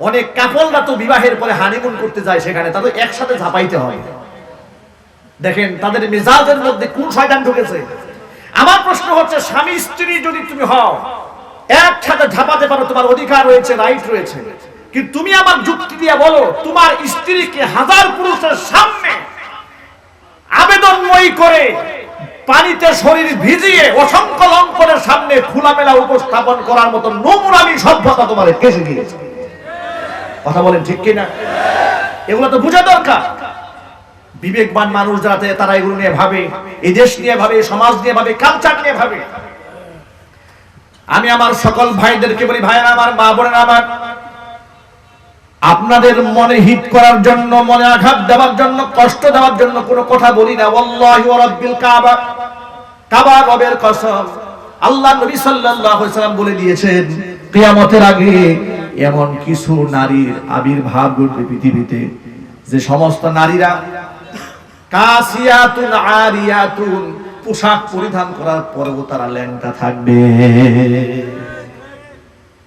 অনেক কাপলরা তো বিবাহের পরে হানিমুন করতে যায়, সেখানে তাদের একসাথে ঝাঁপাইতে হয়। দেখেন তাদের মেজাজের মধ্যে কোন শয়তান ঢুকেছে। আমার প্রশ্ন হচ্ছে, স্বামী স্ত্রী যদি তুমি হও, একসাথে ঝাঁপাতে পারো, তোমার অধিকার রয়েছে, রাইট রয়েছে, কিন্তু তুমি আমার যুক্তি দিয়ে বলো তোমার স্ত্রীকে হাজার পুরুষের সামনে আবেদনময়ী করে পানিতে শরীর ভিজিয়ে অসংখ্য লঙ্ঘনের সামনে খোলামেলা উপস্থাপন করার মতো নোংরামি সভ্যতা তোমার কেসে গিয়েছে। কথা বলেন ঠিক কিনা? এগুলো তো বোঝা দরকার। বিবেকবান মানুষ যারা তারা এগুলো নিয়ে ভাবে, এই দেশ নিয়ে ভাবে, সমাজ নিয়ে ভাবে, কালচার নিয়ে ভাবে। আমি আমার সকল ভাইদেরকে বলি, ভাইরা আমার, মা বোনেরা আমার, আপনাদের মনে হিট করার জন্য, মনে আঘাত দেওয়ার জন্য, কষ্ট দেওয়ার জন্য কোনো কথা বলি না। ওয়াল্লাহি ওয়া রাব্বিল কাবা, কাবা রবের কসম, আল্লাহ নবী সাল্লাল্লাহু আলাইহি ওয়াসাল্লাম বলে দিয়েছেন, কিয়ামতের আগে এমন কিছু নারীর আবির্ভাব ঘটবে পৃথিবীতে, যে সমস্ত নারীরা কাসিয়াতুন আরিয়াতুন, পোশাক পরিধান করার পরেও তারা ল্যাংটা থাকবে।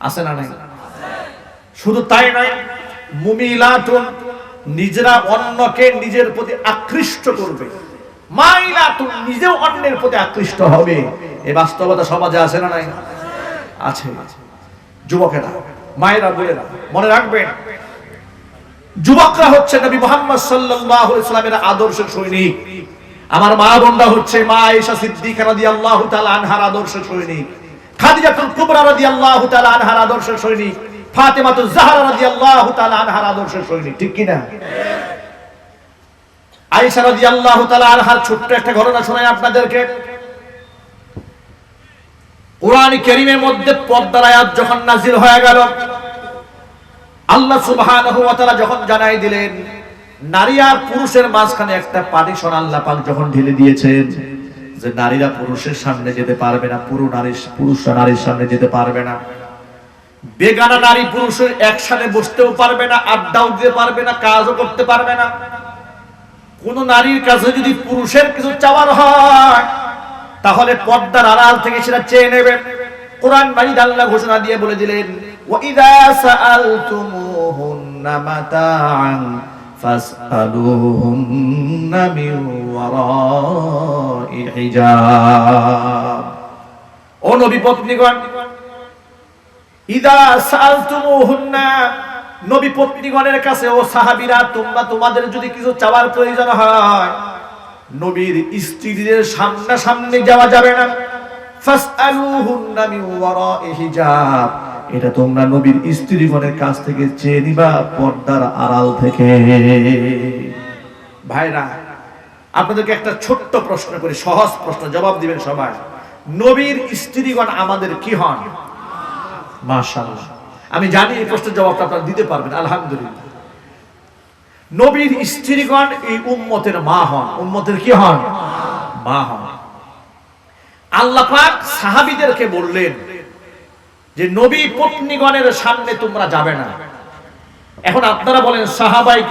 আছে না নাই? শুধু তাই নয়, মুমিলাতুন, নিজেরা অন্যকে নিজের প্রতি আকৃষ্ট করবে, মাইলাতুন, নিজেও অন্যের প্রতি আকৃষ্ট হবে। এই বাস্তবতা সমাজে আছে না নাই? আছে। যুবকেরা, মায়েরা, বোনেরা, মনে রাখবেন, যুবকরা হচ্ছে নবী মুহাম্মদ সাল্লাল্লাহু আলাইহি ওয়াসাল্লামের আদর্শের সৈনিক। আমার মা বোনরা হচ্ছে মা আয়েশা সিদ্দিকা রাদিয়াল্লাহু তাআলা আনহার আদর্শের সৈনিক, খাদিজাতুল কুবরা রাদিয়াল্লাহু তাআলা আনহার আদর্শের সৈনিক, ফাতেমাতুজ জাহরা রাদিয়াল্লাহু তাআলা আনহার আদর্শের সৈনিক। ঠিক কি না? আয়েশা রাদিয়াল্লাহু তাআলা আনহার ছোট্ট একটা ঘটনা শোনাই আপনাদেরকে। কোরআন কারীমের মধ্যে পর্দার আয়াত যখন নাযিল হয়ে গেল, আল্লাহ সুবহানাহু ওয়া তাআলা যখন জানাই দিলেন, নারী আর পুরুষের মাঝখানে একটা পার্টিশন আল্লাহ পাক যখন ঢেলে দিয়েছেন, যে নারীরা পুরুষের সামনে যেতে পারবে না, পুরুষরা নারীর সামনে যেতে পারবে না, বেগানা নারী পুরুষের একসাথে বসতেও পারবে না, আড্ডাও দিতে পারবে না, কাজও করতে পারবে না। কোন নারীর কাছে যদি পুরুষের কিছু চাওয়ার হয়, তাহলে পর্দার আড়াল থেকে সেটা চেয়ে নেবে। কোরআন মাজিদ আল্লাহ ঘোষণা দিয়ে বলে দিলেন, ওয়া ইযা সাআলতুমুহুন্না মাতাআন ফাসআলুহুন্না মিন ওয়ারাই হিজাব। ও নবী পত্নীগণ, ইযা সাআলতুমুহুন্না, নবী পত্নীগণের কাছে, ও সাহাবীরা, তোমরা তোমাদের যদি কিছু চাওয়ার প্রয়োজন হয় নবীর স্ত্রীদের সামনাসামনি যাওয়া যাবে না। ফাসআলুহুন্না মিন ওয়ারাই হিজাব, এটা তোমরা নবীর স্ত্রীগণের কাছ থেকে চেয়ে নিবা পর্দার আড়াল থেকে। ভাইরা, আপনাদেরকে একটা ছোট্ট প্রশ্ন করি, সহজ প্রশ্ন, জবাব দিবেন সবাই। নবীর স্ত্রীগণ আমাদের কি হন? মাশাআল্লাহ। আমি জানি এই প্রশ্নের জবাবটা আপনারা দিতে পারবেন, আলহামদুলিল্লাহ। নবীর স্ত্রীগণ এই উম্মতের মা হন। উম্মতের কি হন? মা হন। আল্লাহ পাক সাহাবীদেরকে বললেন যে নবী পত্নীগণের সামনে তোমরা যাবে না। এখন আপনারা বলেন সাহাবায়ে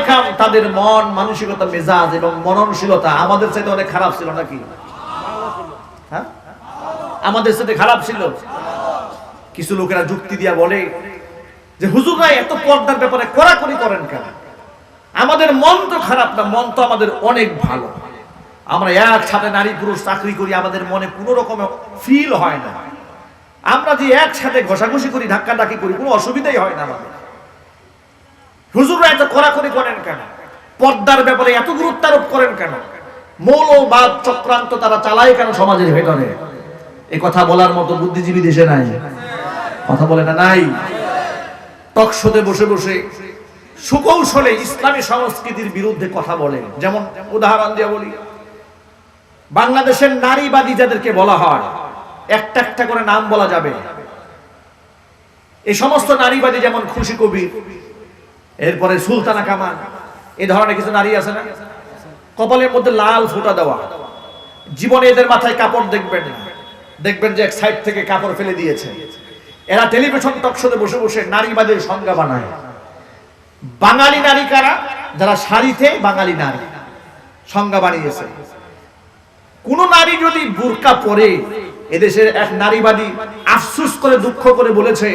কেরাম তাদের মন মানসিকতা, মেজাজ এবং মননশীলতা আমাদের চাইতে অনেক খারাপ ছিল নাকি? হ্যাঁ, আমাদের সাথে খারাপ ছিল। কিছু লোকেরা যুক্তি দিয়া বলে যে হুজুররা এত পর্দার ব্যাপারে কড়াকড়ি করেন কেন? আমাদের মন তো খারাপ না, মন তো আমাদের অনেক ভালো। আমরা একসাথে নারী পুরুষ চাকরি করি, আমাদের মনে কোনো রকম ফিল হয় না। আমরা যে একসাথে ঘষাঘষি করি, ধাক্কাধাক্কি করি, কোনো অসুবিধাই হয় না আমাদের। হুজুররা এত কড়াকড়ি করেন কেন? পর্দার ব্যাপারে এত গুরুত্ব আরোপ করেন কেন? মৌলবাদ চক্রান্ত তারা চালায় কেন সমাজের ভেতরে? এই কথা বলার মতো বুদ্ধিজীবী দেশে নাই। কথা বলে না, নাই। টকশোতে বসে বসে সুকৌশলে ইসলামী সংস্কৃতির বিরুদ্ধে কথা বলেন। যেমন উদাহরণ দিয়ে বলি, বাংলাদেশের নারীবাদী যাদেরকে বলা হয়, একটা একটা করে নাম বলা যাবে। এই সমস্ত নারীবাদী যেমন খুশি কবির, এরপরে সুলতানা কামাল, এই ধরনের কিছু নারী আছে না, কপালের মধ্যে লাল ফোঁটা দেওয়া, জীবনে এদের মাথায় কাপড় দেখবেন না, দেখবেন যে এক সাইড থেকে কাপড় ফেলে দিয়েছে। এরা টেলিভিশন টকশোতে বসে বসে নারীবাদের সংজ্ঞা বানায়। বাঙালি নারী কারা? যারা শাড়িতে বাঙালি নারী সংজ্ঞা বানিয়েছে। কোন নারী যদি বুরকা পরে, এদেশের এক নারীবাদী আফসোস করে দুঃখ করে বলেছে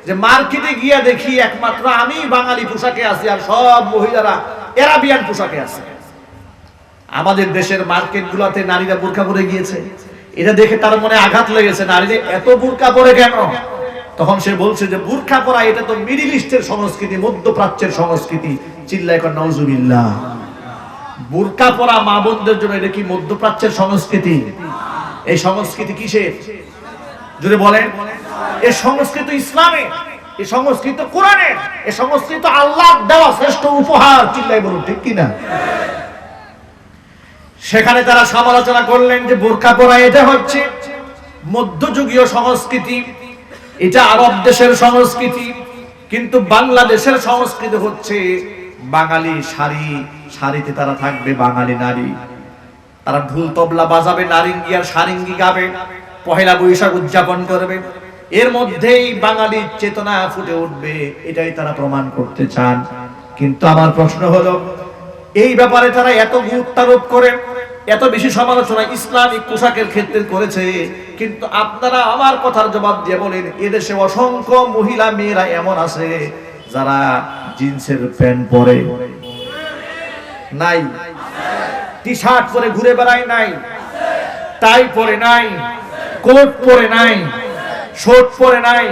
যে মার্কেটে গিয়া দেখি একমাত্র আমি বাঙালি পোশাকে আছি, আর সব মহিলারা আরাবিয়ান পোশাকে আছে। আমাদের দেশের মার্কেট গুলাতে নারীরা বুরকা পরে গিয়েছে, এটা দেখে তার মনে আঘাত লেগেছে, নারীরা এত বুরকা পরে কেন? তখন সে বলছে যে বুরকা পরা এটা তো মিডল ইস্টের সংস্কৃতি, মধ্যপ্রাচ্যের সংস্কৃতি। চিল্লায় কর নাউজুবিল্লাহ। বুরকা পরা মা বোনদের জন্য এটা কি মধ্যপ্রাচ্যের সংস্কৃতি? এই সংস্কৃতি কিসের? যদি বলেন, এই সংস্কৃতি ইসলামের, এই সংস্কৃতি কোরআনের, এই সংস্কৃতি আল্লাহ দেওয়া শ্রেষ্ঠ উপহার। চিল্লায় বলুন ঠিক কিনা? সেখানে তারা সমালোচনা করলেন যে বোরকা পরা এটা হচ্ছে মধ্যযুগীয় সংস্কৃতি, এটা আরব দেশের সংস্কৃতি, কিন্তু বাংলাদেশের সংস্কৃতি হচ্ছে বাঙালি শাড়ি, শাড়িতে তারা থাকবে বাঙালি নারী, তারা ঢোল তবলা বাজাবে, নারিঙ্গি আর সারিঙ্গি গাবে, পহেলা বৈশাখ উদযাপন করবে, এর মধ্যেই বাঙালির চেতনা ফুটে উঠবে, এটাই তারা প্রমাণ করতে চান। কিন্তু আমার প্রশ্ন হলো, এই ব্যাপারে তারা এত গুরুত্ব আরোপ করে, এত বেশি সমালোচনা ইসলামিক পোশাকের ক্ষেত্রে করেছে, কিন্তু আপনারা আমার কথার জবাব দিয়ে বলেন, এদেশে অসংখ্য মহিলা মেয়েরা এমন আছে যারা জিন্সের প্যান্ট পরে নাই, টি শার্ট পরে ঘুরে বেড়ায় নাই, টাই পরে নাই, কোট পরে নাই, শর্ট পরে নাই।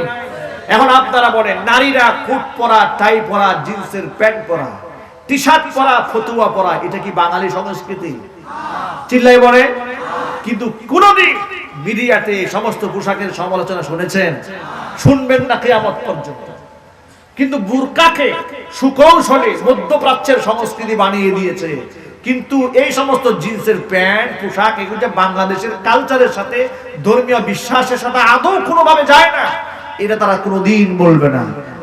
এখন আপনারা বলেন, নারীরা কোট পরা, টাই পরা, জিন্সের প্যান্ট পরা, টি শার্ট পরা, ফতুয়া পরা, এটা কি বাঙালি সংস্কৃতি? চিল্লাই বলে। কিন্তু কোনদিন মিডিয়াতে সমস্ত পোশাকের সমালোচনা শুনেছেন? শুনবেন না কিয়ামত পর্যন্ত। কিন্তু বুরকাকে সুকৌশলে মধ্যপ্রাচ্যের সংস্কৃতি বানিয়ে দিয়েছে। কিন্তু এই সমস্ত জিন্সের প্যান্ট পোশাক এগুলো বাংলাদেশের কালচারের সাথে, ধর্মীয় বিশ্বাসের সাথে আদৌ কোনোভাবে যায় না, এটা তারা কোনোদিন বলবে না।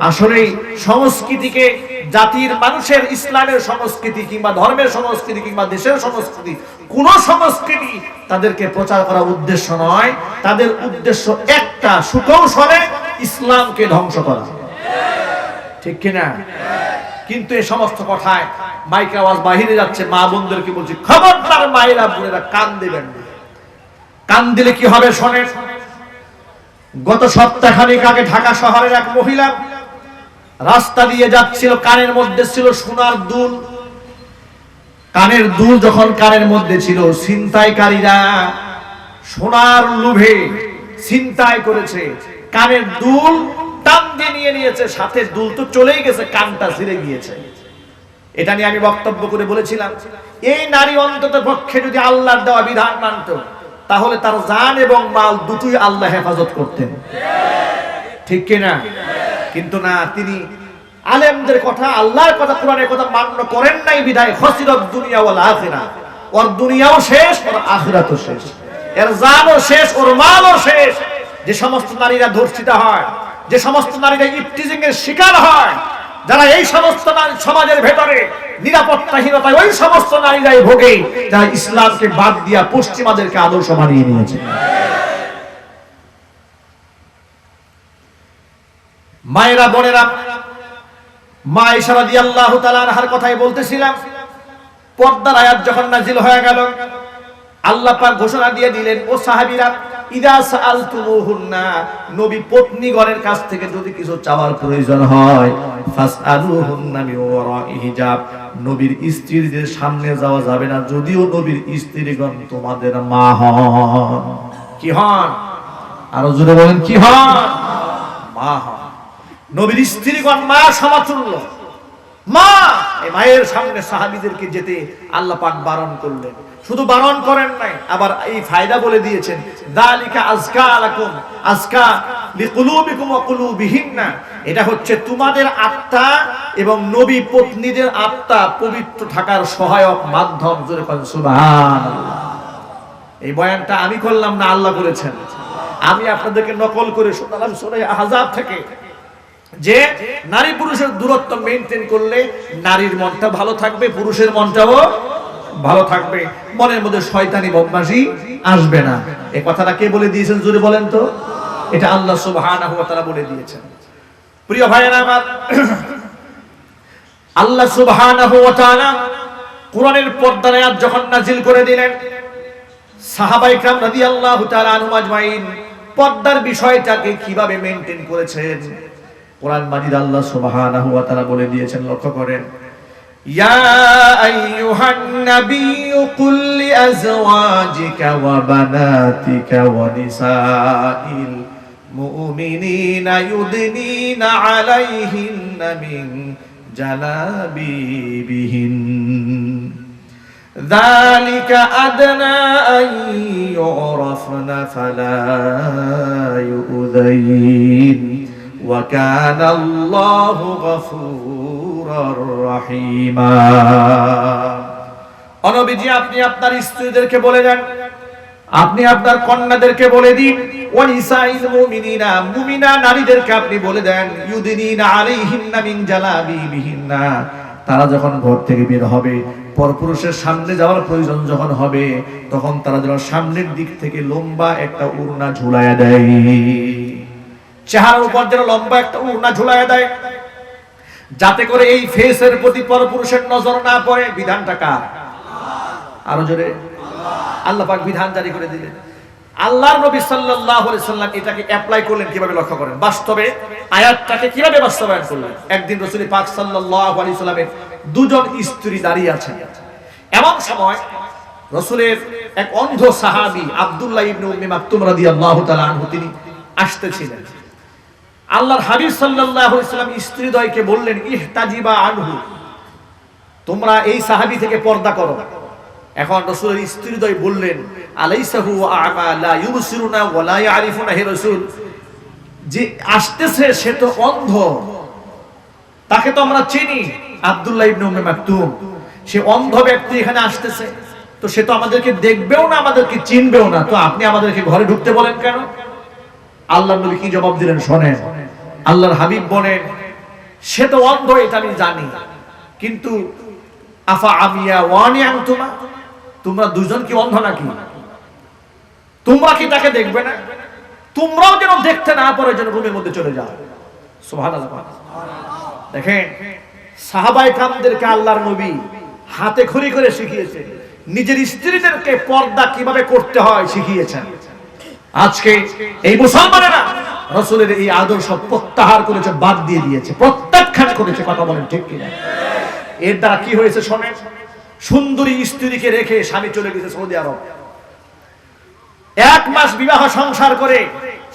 আসলে সংস্কৃতিকে, জাতির মানুষের ইসলামের সংস্কৃতি কিংবা ধর্মের সংস্কৃতি কিংবা দেশের সংস্কৃতি, কোন সংস্কৃতি তাদেরকে প্রচার করার উদ্দেশ্য নয়। তাদের উদ্দেশ্য একটা, সুকৌশলে ইসলামকে ধ্বংস করা। ঠিক কিনা? কিন্তু এই সমস্ত কথায় মাইকের আওয়াজ বাহিরে যাচ্ছে, মা বোনদেরকে বলছি, খবরদার মায়েরা বোনেরা কান দিবেন না। কান দিলে কি হবে শোনেন। গত সপ্তাহখানেক আগে ঢাকা শহরের এক মহিলা রাস্তা দিয়ে যাচ্ছিল, কানের মধ্যে ছিল সোনার দুল। কানের দুল যখন কানের মধ্যে ছিল, ছিনতাইকারীরা সোনার লোভে ছিনতাই করেছে। কানের দুল টান দিয়ে নিয়ে নিয়েছে, সাথে দুল তো চলেই গেছে, কানটা ছিঁড়ে গিয়েছে। এটা নিয়ে আমি বক্তব্য করে বলেছিলাম, এই নারী অন্তত পক্ষে যদি আল্লাহর দেওয়া বিধান মানত, তাহলে তার জান এবং মাল দুটোই আল্লাহ হেফাজত করতেন, ঠিক কিনা? কিন্তু না, তিনি আলেমদের কথা, আল্লাহর কথা, কোরআনের কথা মান্য করেন নাই বিধায় খসিরাত দুনিয়া ওয়াল আখিরা, ওর দুনিয়াও শেষ, ওর আখিরাতও শেষ, এর জানও শেষ, ওর মালও শেষ। যে সমস্ত নারীরা ধর্ষিতা হয়, যে সমস্ত নারীরা ইফটিজিং এর শিকার হয়, যারা এই সমস্ত সমাজের ভেতরে নিরাপত্তাহীনতায় ওই সমস্ত নারীরাই ভোগে, যারা ইসলামকে বাদ দিয়া পশ্চিমাদেরকে আদর্শ বানিয়ে নিয়েছে। মায়েরা, বোনেরা, মা আয়েশা রাদিয়াল্লাহু তাআলা আনহার কথাই বলতেছিলাম। পর্দার আয়াত যখন নাজিল হয়ে গেল, আল্লাহ পাক ঘোষণা দিয়ে দিলেন, ও সাহাবীরা, ইদা সাআলতুমুহুন্না, নবী পত্নীগণের কাছ থেকে যদি কিছু চাওয়ার প্রয়োজন হয়, ফাসআলুহুন্না মিন ওয়ারাই হিজাব, নবীর স্ত্রীদের সামনে যাওয়া যাবে না, যদিও নবীর স্ত্রীগণ তোমাদের মা হন। কি হন? আরো জোরে বলেন, কি হন? মা হন। নবীর স্ত্রীগণ মা সমতুল্য, মা। এই মায়ের সামনে সাহাবীদেরকে যেতে আল্লাহ পাক বারণ করলেন। শুধু বারণ করেন নাই, আবার এই ফায়দা বলে দিয়েছেন, যালিকা আযকা লাকুম, আযকা লিকুলুবিকুম ওয়া কুলুবিহিন্না, এটা হচ্ছে তোমাদের আত্মা এবং নবী পত্নীদের আত্মা পবিত্র থাকার সহায়ক মাধ্যম। জোরে বলেন সুবহানাল্লাহ। এই বয়ানটা আমি করলাম না, আল্লাহ করেছেন। আমি আপনাদেরকে নকল করে শোনালাম সূরা আহজাব থেকে, যে নারী পুরুষের দূরত্ব মেইনটেইন করলে নারীর মনটা ভালো থাকবে, পুরুষের মনটাও ভালো থাকবে, মনের মধ্যে শয়তানি বদমাশি আসবে না। এই কথাটা কে বলে দিয়েছেন জোরে বলেন তো? এটা আল্লাহ সুবহানাহু ওয়া তাআলা বলে দিয়েছেন। প্রিয় ভাইয়েরা আমার, আল্লাহ সুবহানাহু ওয়া তাআলা কোরআনের পর্দার আয়াত যখন নাজিল করে দিলেন, সাহাবায়ে কেরাম রাদিয়াল্লাহু তাআলা আনহুম আজমাইন পর্দার বিষয়টাকে কিভাবে মেইনটেইন করেছেন, কোরআন মাজিদ আল্লাহ সুবহানাহু ওয়া তাআলা বলে দিয়েছেন। লক্ষ্য করেন, ইয়া আইয়ুহান নাবিয়্যু কুল লিআজওয়াজিকা ওয়া বানাতিকা ওয়া নিসাইল মুমিনিনা ইউদনিনা আলাইহিন্না মিন জালাবিবিহিন যালিকা আদনা আন ইউরাফনা ফালা ইউযাইন ওয়া কানা আল্লাহু গফুরার রহিমা। নবীজি, আপনি আপনার স্ত্রীদেরকে বলে দেন, আপনি আপনার কন্যাদেরকে বলে দিন, ওয়া নিসাইল মুমিনিনা, মুমিনা নারীদেরকে আপনি বলে দেন, ইউদিনিনা আলাইহিন্না মিন জালাবিবিহিন্না, তারা যখন ঘর থেকে বের হবে, পরপুরুষের সামনে যাওয়ার প্রয়োজন যখন হবে, তখন তারা যেন সামনের দিক থেকে লম্বা একটা ওড়না ঝুলায়া দেয়, চেহারার উপর যেন লম্বা একটা ওড়না ঝুলায়া দেয়, যাতে করে এই ফেসের প্রতি পরপুরুষের নজর না পড়ে। বিধানটা কার? আরো জোরে। আল্লাহ পাক বিধান জারি করে দিলেন। আল্লাহর নবী সাল্লাল্লাহু আলাইহি সাল্লাম এটাকে অ্যাপ্লাই করলেন কিভাবে? লক্ষ্য করেন, বাস্তবে আয়াতটাকে কিভাবে বাস্তবায়ন করলেন। একদিন রাসূল পাক সাল্লাল্লাহু আলাইহি সাল্লামের দুজন স্ত্রী দাঁড়িয়ে আছেন। এমন সময় রাসূলের এক অন্ধ সাহাবী আব্দুল্লাহ ইবনে উম্মি মাকতুম রাদিয়াল্লাহু তাআলা আনহু তিনি আসতেছিলেন। আল্লাহর হাবিব সাল্লাল্লাহু আলাইহি সাল্লাম স্ত্রীদ্বয়কে বললেন, ইহতাজিবা আনহু, তোমরা এই সাহাবী থেকে পর্দা করো। এখন রাসূলের স্ত্রীদ্বয় বললেন, আলাইসাহু আ'মা লা ইউবসিরুনা ওয়া লা ইয়ারিফুনা, হে রাসূল, যে আসতেছে সে তো অন্ধ, তাকে তো আমরা চিনি, আব্দুল্লাহ ইবনে উম্মি মাকতুম, সে অন্ধ ব্যক্তি এখানে আসতেছে, তো সে তো আমাদেরকে দেখবেও না, আমাদেরকে চিনবেও না, তো আপনি আমাদেরকে ঘরে ঢুকতে বলেন কেন? আল্লাহর নবী কি জবাব দিলেন শোনেন। আল্লাহর হাবিব বলেন, সে তো অন্ধ এটা আমি জানি, কিন্তু আফা আমিয়া ওয়ানি আনতুমা, তোমরা দুজন কি অন্ধ নাকি? তোমরা কি তাকে দেখবে না? তোমরাও যেন দেখতে না পারো, যেন রুমের মধ্যে চলে যাও। সুবহানাল্লাহ। দেখেন, সাহাবায়ে কেরামদেরকে আল্লাহর নবী হাতে খড়ি করে শিখিয়েছেন, নিজের স্ত্রীদেরকে পর্দা কিভাবে করতে হয় শিখিয়েছেন। আজকে এই মুসলমানেরা রাসূলের এই আদর্শ প্রত্যাহার করেছে, বাদ দিয়ে দিয়েছে, প্রত্যাখ্যান করেছে। কথা বলেন ঠিক কিনা? এর দ্বারা কি হয়েছে শোনেন। সুন্দরী স্ত্রীকে রেখে স্বামী চলে গেছে সৌদি আরব। 1 মাস বিবাহ সংসার করে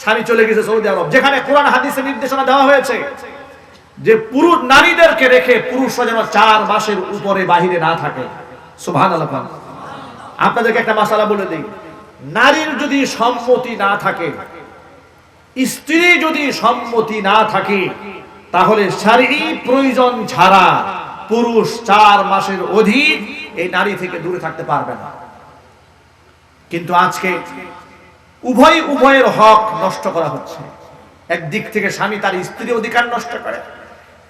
স্বামী চলে গেছে সৌদি আরব, যেখানে কোরআন হাদিসে নির্দেশনা দেওয়া হয়েছে যে পুরুষ নারীদেরকে রেখে পুরুষরা যেন 4 মাসের উপরে বাহিরে না থাকে। সুবহানাল্লাহ। আপনাদেরকে একটা মাসালা বলে দেই, নারীর যদি সম্মতি না থাকে, স্ত্রী যদি সম্মতি না থাকে, তাহলে শারীরিক প্রয়োজন ছাড়া পুরুষ 4 মাসের অধিক এই নারী থেকে দূরে থাকতে পারবে না। কিন্তু আজকে উভয়ের হক নষ্ট করা হচ্ছে। একদিক থেকে স্বামী তার স্ত্রীর অধিকার নষ্ট করে,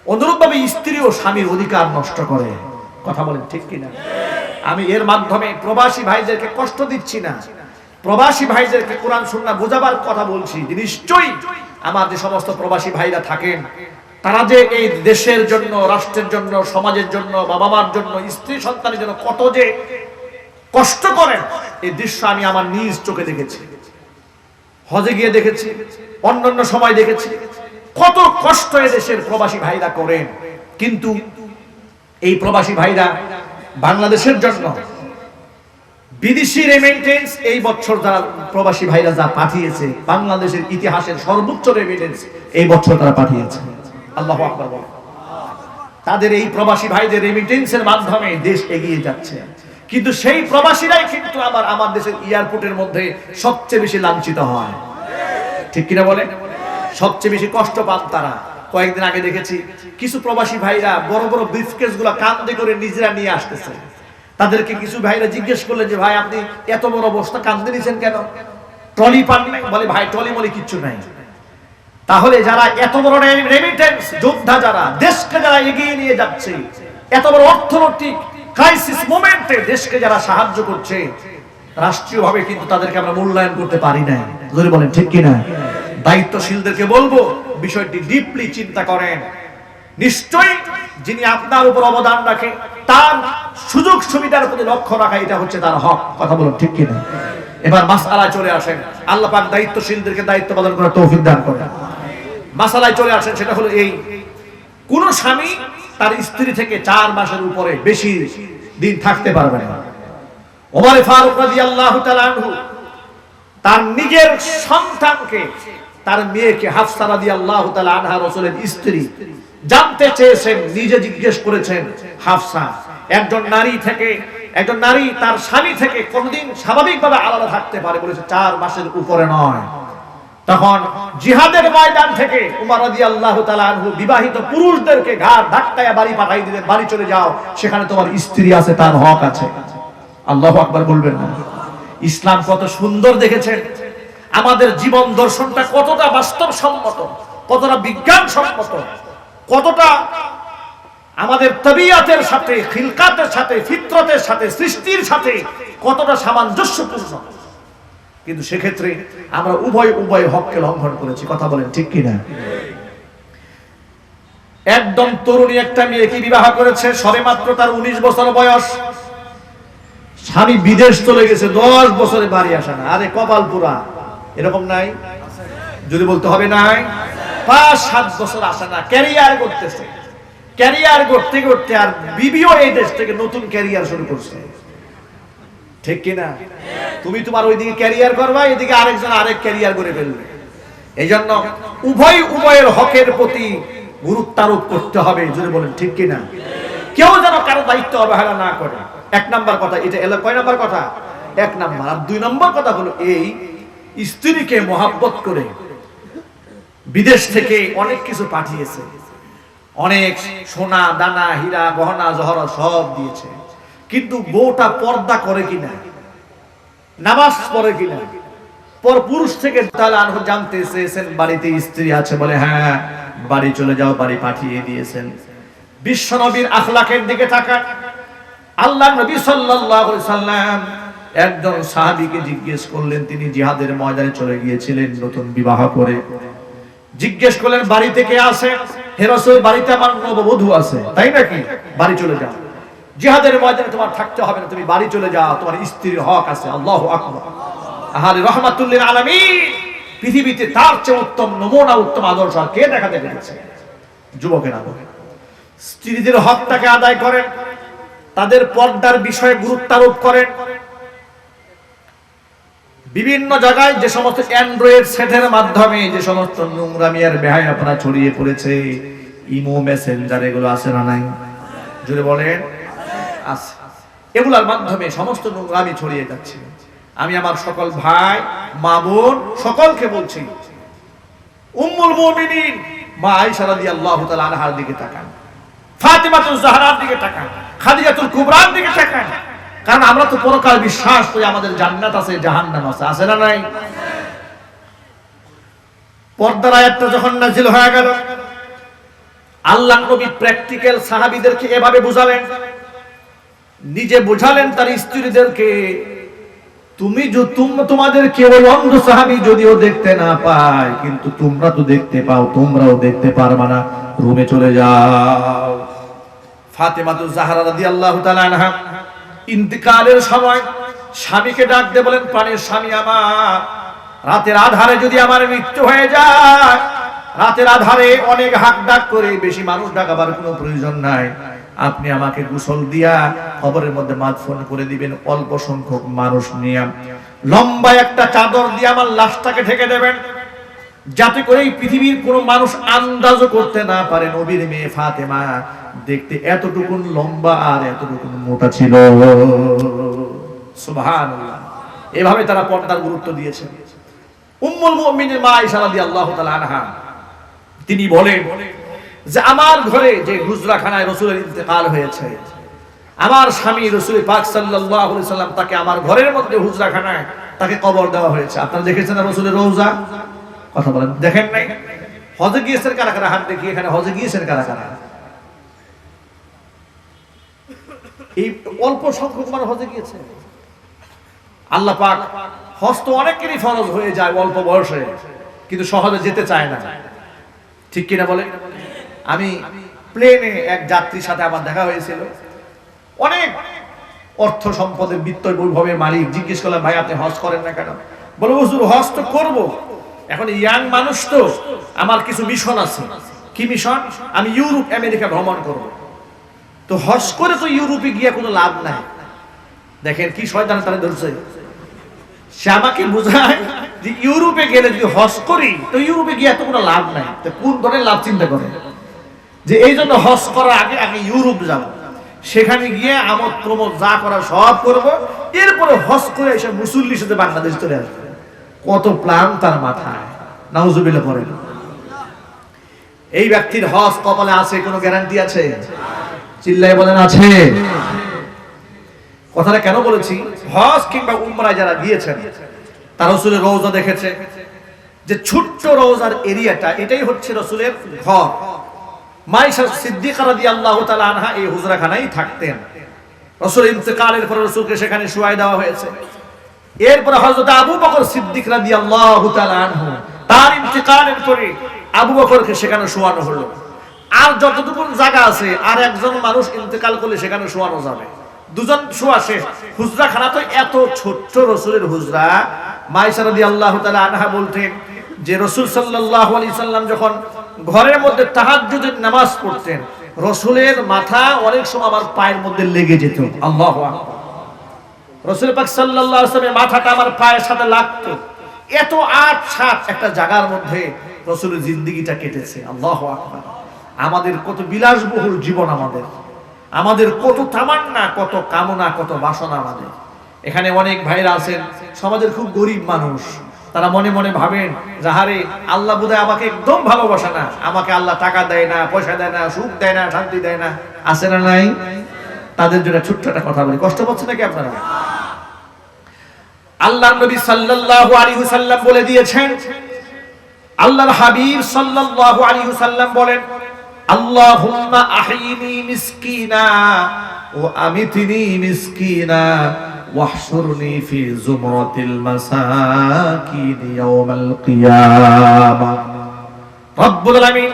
অনুরূপভাবে স্ত্রীও স্বামীর অধিকার নষ্ট করে। কথা বলেন ঠিক কিনা? আমি এর মাধ্যমে প্রবাসী ভাইদেরকে কষ্ট দিচ্ছি না, প্রবাসী ভাইদেরকে কোরআন সুন্নাহ বোঝাবার কথা বলছি। নিশ্চয়ই আমার যে সমস্ত প্রবাসী ভাইরা থাকেন, তারা যে এই দেশের জন্য, রাষ্ট্রের জন্য, সমাজের জন্য, বাবা মার জন্য, স্ত্রী সন্তানের জন্য কত যে কষ্ট করেন, এই দৃশ্য আমি আমার নিজ চোখে দেখেছি। হজে গিয়ে দেখেছি, অন্যান্য সময় দেখেছি কত কষ্ট এই দেশের প্রবাসী ভাইরা করেন। কিন্তু এই প্রবাসী ভাইরা বাংলাদেশের জন্য বিদেশি রেমিটেন্স এই বছর যারা প্রবাসী ভাইরা যা পাঠিয়েছে, বাংলাদেশের ইতিহাসের সর্বোচ্চ রেমিটেন্স এই বছর তারা পাঠিয়েছে। আল্লাহু আকবার বলেন। তাদের এই প্রবাসী ভাইদের রেমিটেন্সের মাধ্যমে দেশ এগিয়ে যাচ্ছে। কিন্তু সেই প্রবাসীরাই কিন্তু আমার দেশের এয়ারপোর্টের মধ্যে সবচেয়ে বেশি লাঞ্ছিত হয়। ঠিক কিনা বলেন? সবচেয়ে বেশি কষ্ট পান তারা। কয়েকদিন আগে দেখেছি কিছু প্রবাসী ভাইরা বড় বড় ব্রিফকেস গুলা কাঁধে করে নিজেরা নিয়ে আসতেছে। তাদেরকে কিছু ভাইরা জিজ্ঞেস করলেন যে ভাই আপনি এত বড় বস্তা কাঁধে নিয়েছেন কেন? ট্রলি পান নাই? বলে ভাই ট্রলি মলি কিচ্ছু নাই। তাহলে যারা এত বড় রেমিটেন্স যোদ্ধা, যারা দেশকে যারা এগিয়ে নিয়ে যাচ্ছে, এত বড় অর্থনৈতিক ক্রাইসিস মোমেন্টে দেশকে যারা সাহায্য করছে, রাষ্ট্রীয়ভাবে কিন্তু তাদেরকে আমরা মূল্যায়ন করতে পারি না। জোরে বলেন ঠিক কিনা? দায়িত্বশীলদেরকে বলবো বিষয়টি ডিপলি চিন্তা করেন। নিশ্চয়ই যিনি আপনার উপর অবদান রাখে তার সুযোগ সুবিধার প্রতি লক্ষ্য রাখা, এটা হচ্ছে তার হক। কথা বলুন ঠিক কিনা? এবার মাসআলায় চলে আসেন। আল্লাহ পাক দায়িত্বশীলদেরকে দায়িত্ব পালন করার তৌফিক দান করেন। মাসআলায় চলে আসেন, সেটা হলো এই, কোন স্বামী তার স্ত্রী থেকে 4 মাসের উপরে বেশি দিন থাকতে পারবে না। ওমর ফারুক রাদিয়াল্লাহু তাআলা আনহু তার নিজের সন্তানকে, তার মেয়েকে হাফসা রাদিয়াল্লাহু তাআলা আনহা রাসূলের স্ত্রী, জানতে চেয়েছেন, নিজে জিজ্ঞেস করেছেন, হাফসা একজন নারী তার স্বামী থেকে কোনদিন স্বাভাবিকভাবে আলাদা থাকতে পারে? বলেছে 4 মাসের উপরে নয়। তখন জিহাদের ময়দান থেকে উমর রাদিয়াল্লাহু তাআলা আনহু বিবাহিত পুরুষদেরকে ঘাড় ধাক্কায় বাড়ি পাঠিয়ে দিলেন, বাড়ি চলে যাও, সেখানে তোমার স্ত্রী আছে, তার হক আছে। আল্লাহু আকবার বলবেন না? ইসলাম কত সুন্দর দেখেছেন, আমাদের জীবন দর্শনটা কতটা বাস্তবসম্মত, কতটা বিজ্ঞানসম্মত, কতটা আমাদের তবিয়তের সাথে, খিলকাতের সাথে, ফিতরতের সাথে, সৃষ্টির সাথে কতটা সামঞ্জস্যপূর্ণ। কিন্তু সেক্ষেত্রে আমরা উভয় হককে লঙ্ঘন করেছি। কথা বলেন ঠিক কিনা? একদম তরুণী একটা মেয়েকে বিবাহ করেছে, সবে মাত্র তার 19 বছর বয়স, স্বামী বিদেশ চলে গেছে, 10 বছরে বাড়ি আসে না। আরে কপাল পুরা, এরকম নাই? যদি বলতে হবে নাই, 5-7 বছর আসে না, ক্যারিয়ার করতেছে, ক্যারিয়ার করতে করতে আর বিবিও এই দেশ থেকে নতুন ক্যারিয়ার শুরু করছে। ঠিক কিনা? তুমি তোমার ওইদিকে ক্যারিয়ার করবা, এদিকে আরেকজন আরেক ক্যারিয়ার করে ফেলবে। এই জন্য উভয়ের হকের প্রতি গুরুত্ব আরোপ করতে হবে। যদি বলেন ঠিক কিনা? কেউ যেন কারো দায়িত্ব অবহেলা না করে। 1 নাম্বার কথা এটা। এলো কয় নাম্বার কথা? 1 নাম্বার। আর 2 নম্বর কথা হলো এই, স্ত্রীকে মহাব্বত করে বিদেশ থেকে অনেক কিছু পাঠিয়েছে, অনেক সোনা দানা হীরা গহনা জহরত সব দিয়েছে, কিন্তু বউটা পর্দা করে কিনা, নামাজ পড়ে কিনা, পর পুরুষ থেকে জানতে চেয়েছেন বাড়িতে স্ত্রী আছে, বলে হ্যাঁ, বাড়ি চলে যাও, বাড়ি পাঠিয়ে দিয়েছেন। বিশ্ব নবীর আখলাকের দিকে তাকান। আল্লাহ নবী সাল্লাল্লাহু আলাইহি সাল্লাম একজন সাহাবীকে জিজ্ঞেস করলেন, তিনি জিহাদের ময়দানে চলে গিয়েছিলেন নতুন বিবাহ করে। জিজ্ঞেস করলেন বাড়িতে কে আছে? হে রাসূল, বাড়িতে আমার নববধূ আছে। তাই নাকি? বাড়ি চলে যাও, জিহাদের ময়দানে তোমার থাকতে হবে না, তুমি বাড়ি চলে যাও, তোমার স্ত্রীর হক আছে। আল্লাহু আকবার। আহারে রাহমাতুল লিল আলামিন, পৃথিবীতে তার চেয়ে উত্তম নমুনা, উত্তম আদর্শ আর কে দেখাতে পেরেছে? যুবকেরা স্ত্রীদের হকটাকে আদায় করেন, তাদের পর্দার বিষয়ে গুরুত্ব আরোপ করেন। বিভিন্ন জায়গায় যে সমস্ত অ্যান্ড্রয়েড সেটের মাধ্যমে যে সমস্ত নোংরামি আর বেহায়াপনা ছড়িয়ে পড়েছে, ইমো, মেসেঞ্জার, এগুলো আছে না নাই? জোরে বলেন আছে। এগুলোর মাধ্যমে সমস্ত নোংরামি ছড়িয়ে যাচ্ছে। আমি আমার সকল ভাই, মা, বোন সকলকে বলছি, উম্মুল মুমিনিন মা আয়েশা রাদিয়াল্লাহু তাআলা আনহার দিকে তাকান, ফাতিমাতুজ জাহরার দিকে তাকান, খাদিজাতুল কুবরার দিকে তাকান। কারণ আমরা তো পরকাল বিশ্বাস করি, আমাদের জান্নাত আছে, জাহান্নাম আছে, আছে না নাই? পর্দার আয়াতটা যখন নাযিল হয়ে গেল, আল্লাহর নবী প্র্যাকটিক্যাল সাহাবীদেরকে এভাবে বুঝালেন, নিজে বুঝালেন তার স্ত্রীদেরকে, তোমাদের কেউ অন্ধ সাহাবী যদিও দেখতে না পায়, কিন্তু তোমরা তো দেখতে পাও, তোমরাও দেখতে পারবা না, রুমে চলে যাও। ফাতেমাতুজ জাহরা রাদিয়াল্লাহু তাআলা আনহা ইন্তিকালের সময় স্বামীকে ডাক দিয়ে বলেন, প্রাণের স্বামী আমার, রাতের আধারে যদি আমার মৃত্যু হয়ে যায়, রাতের আধারে অনেক হাক ডাক করে, বেশি মানুষ ডাকাবার কোনো প্রয়োজন নাই, আপনি আমাকে গোসল দিয়া কবরের মধ্যে মাদফন করে দিবেন, অল্প সংখ্যক মানুষ নিয়ে লম্বা একটা চাদর দিয়ে আমার লাশটাকে ঢেকে দেবেন, যাতে করে এই পৃথিবীর কোনো মানুষ আন্দাজও করতে না পারে নবীর মেয়ে ফাতেমা দেখতে এতটুকু লম্বা আর এতটুকু মোটা ছিল। সুবহানাল্লাহ। এভাবে তারা পর্দার গুরুত্ব দিয়েছে। উম্মুল মুমিনিন মা আয়েশা রাদিয়াল্লাহু তাআলা আনহা তিনি বলেন যে আমার ঘরে যে হুজরাখানায় রাসূলের ইন্তেকাল হয়েছে, আমার স্বামী রাসূল পাক সাল্লাল্লাহু আলাইহি সাল্লাম তাকে আমার ঘরের মধ্যে হুজরাখানায় তাকে কবর দেওয়া হয়েছে। আপনারা দেখেছেন না রাসূলের রওজা? কথা বলেন, দেখেন নাই? হজে গিয়েছেন কারা কারা? হাত দেখি, এখানে হজে গিয়েছেন কারা কারা? এই অল্প সংখ্যক মানুষ হজে গিয়েছে। আল্লাহ পাক হজ তো অনেকেরই ফরজ হয়ে যায় অল্প বয়সে, কিন্তু সহজে যেতে চায় না, ঠিক কিনা বলে? আমি প্লেনে এক যাত্রীর সাথে আমার দেখা হয়েছিল, অনেক অর্থ সম্পদের বিত্ত বৈভবের মালিক। জিজ্ঞেস করলাম, ভাই আপনি হজ করেন না কেন? বলে, হুজুর হজ তো করবো, এখন ইয়াং মানুষ তো, আমার কিছু মিশন আছে। কি মিশন? আমি ইউরোপ আমেরিকা ভ্রমণ করব। তো হজ করে তো ইউরোপে গিয়ে কোনো লাভ নাই। দেখেন কি শয়তান তারা ধরছে। সে আমাকে বোঝায় যে ইউরোপে গেলে যদি হজ করি তো ইউরোপে গিয়ে এত কোনো লাভ নাই। তো কোন ধরনের লাভ চিন্তা করে যে এই জন্য হজ করার আগে আগে ইউরোপ যাব, সেখানে গিয়ে আমোদ প্রমোদ যা করা সব করব, এরপরে হজ করে এসে মুসল্লির সাথে বাংলাদেশ চলে আসবে। কত প্ল্যান তার মাথায়, নাউজুবিল্লাহ পড়ে। এই ব্যক্তির হজ কপালে আছে, কোনো গ্যারান্টি আছে? চিল্লায় বলেন আছে। কথাটা কেন বলেছি? হজ কিংবা উমরায় যারা গিয়েছেন তারা রাসূলের রওজা দেখেছে, যে ছোট্ট রওজার এরিয়াটা, এটাই হচ্ছে রাসূলের ঘর। মা আয়েশা সিদ্দিকা রাদিয়াল্লাহু তাআলা আনহা এই হুজরাখানায় থাকতেন। রাসূলের ইন্তেকালের পর রাসূলকে সেখানে শুয়াই দেওয়া হয়েছে। এরপর হযরত আবু বকর সিদ্দিক রাদিয়াল্লাহু তাআলা আনহু, তার ইন্তেকালের পরে আবু বকরকে সেখানে শোয়ানো হলো। আর যতটুকু জায়গা আছে, আর একজন মানুষ ইন্তেকাল করলে সেখানে শোয়ানো যাবে, দুজন শোয়া শেষ। হুজরাখানা তো এত ছোট্ট রাসূলের হুজরা। মা আয়েশা রাদিয়াল্লাহু তাআলা আনহা বলতেন যে রাসূল সাল্লাল্লাহু আলাইহি সাল্লাম যখন ঘরের মধ্যে তাহাজ্জুদের নামাজ পড়তেন, রাসূলের মাথা অনেক সময় আমার পায়ের মধ্যে লেগে যেত। আল্লাহু আকবার। রাসূল পাক সাল্লাল্লাহু আলাইহি ওয়াসাল্লামের মাথাটা আমার পায়ের সাথে লাগতো। এত আট-সাত একটা জায়গার মধ্যে রাসূলের জিন্দেগিটা কেটেছে। আল্লাহু আকবার। আমাদের কত বিলাসবহুল জীবন, আমাদের কত তামান্না, কত কামনা, কত বাসনা আমাদের। এখানে অনেক ভাইরা আছেন সমাজের খুব গরিব মানুষ, তারা মনে মনে ভাবেন যাহারে আল্লাহ বোধহয় আমাকে একদম ভালোবাসে না, আমাকে আল্লাহ টাকা দেয় না, পয়সা দেয় না, সুখ দেয় না, শান্তি দেয় না, আছে না নাই? তাদের জন্য ছোট্ট একটা কথা বলি, কষ্ট পাচ্ছেন নাকি আপনারা? আল্লাহর নবী সাল্লাল্লাহু আলাইহি ওয়াসাল্লাম বলে দিয়েছেন, আল্লাহর হাবিব সাল্লাল্লাহু আলাইহি ওয়াসাল্লাম বলেন, আল্লাহুম্মা আহিনি মিসকিনা ওয়া আমিতনি মিসকিনা ওয়াহশুরনি ফি যুমরাতিল মাসাকিন ইয়াউমাল কিয়ামাহ। রব্বুল আলামিন,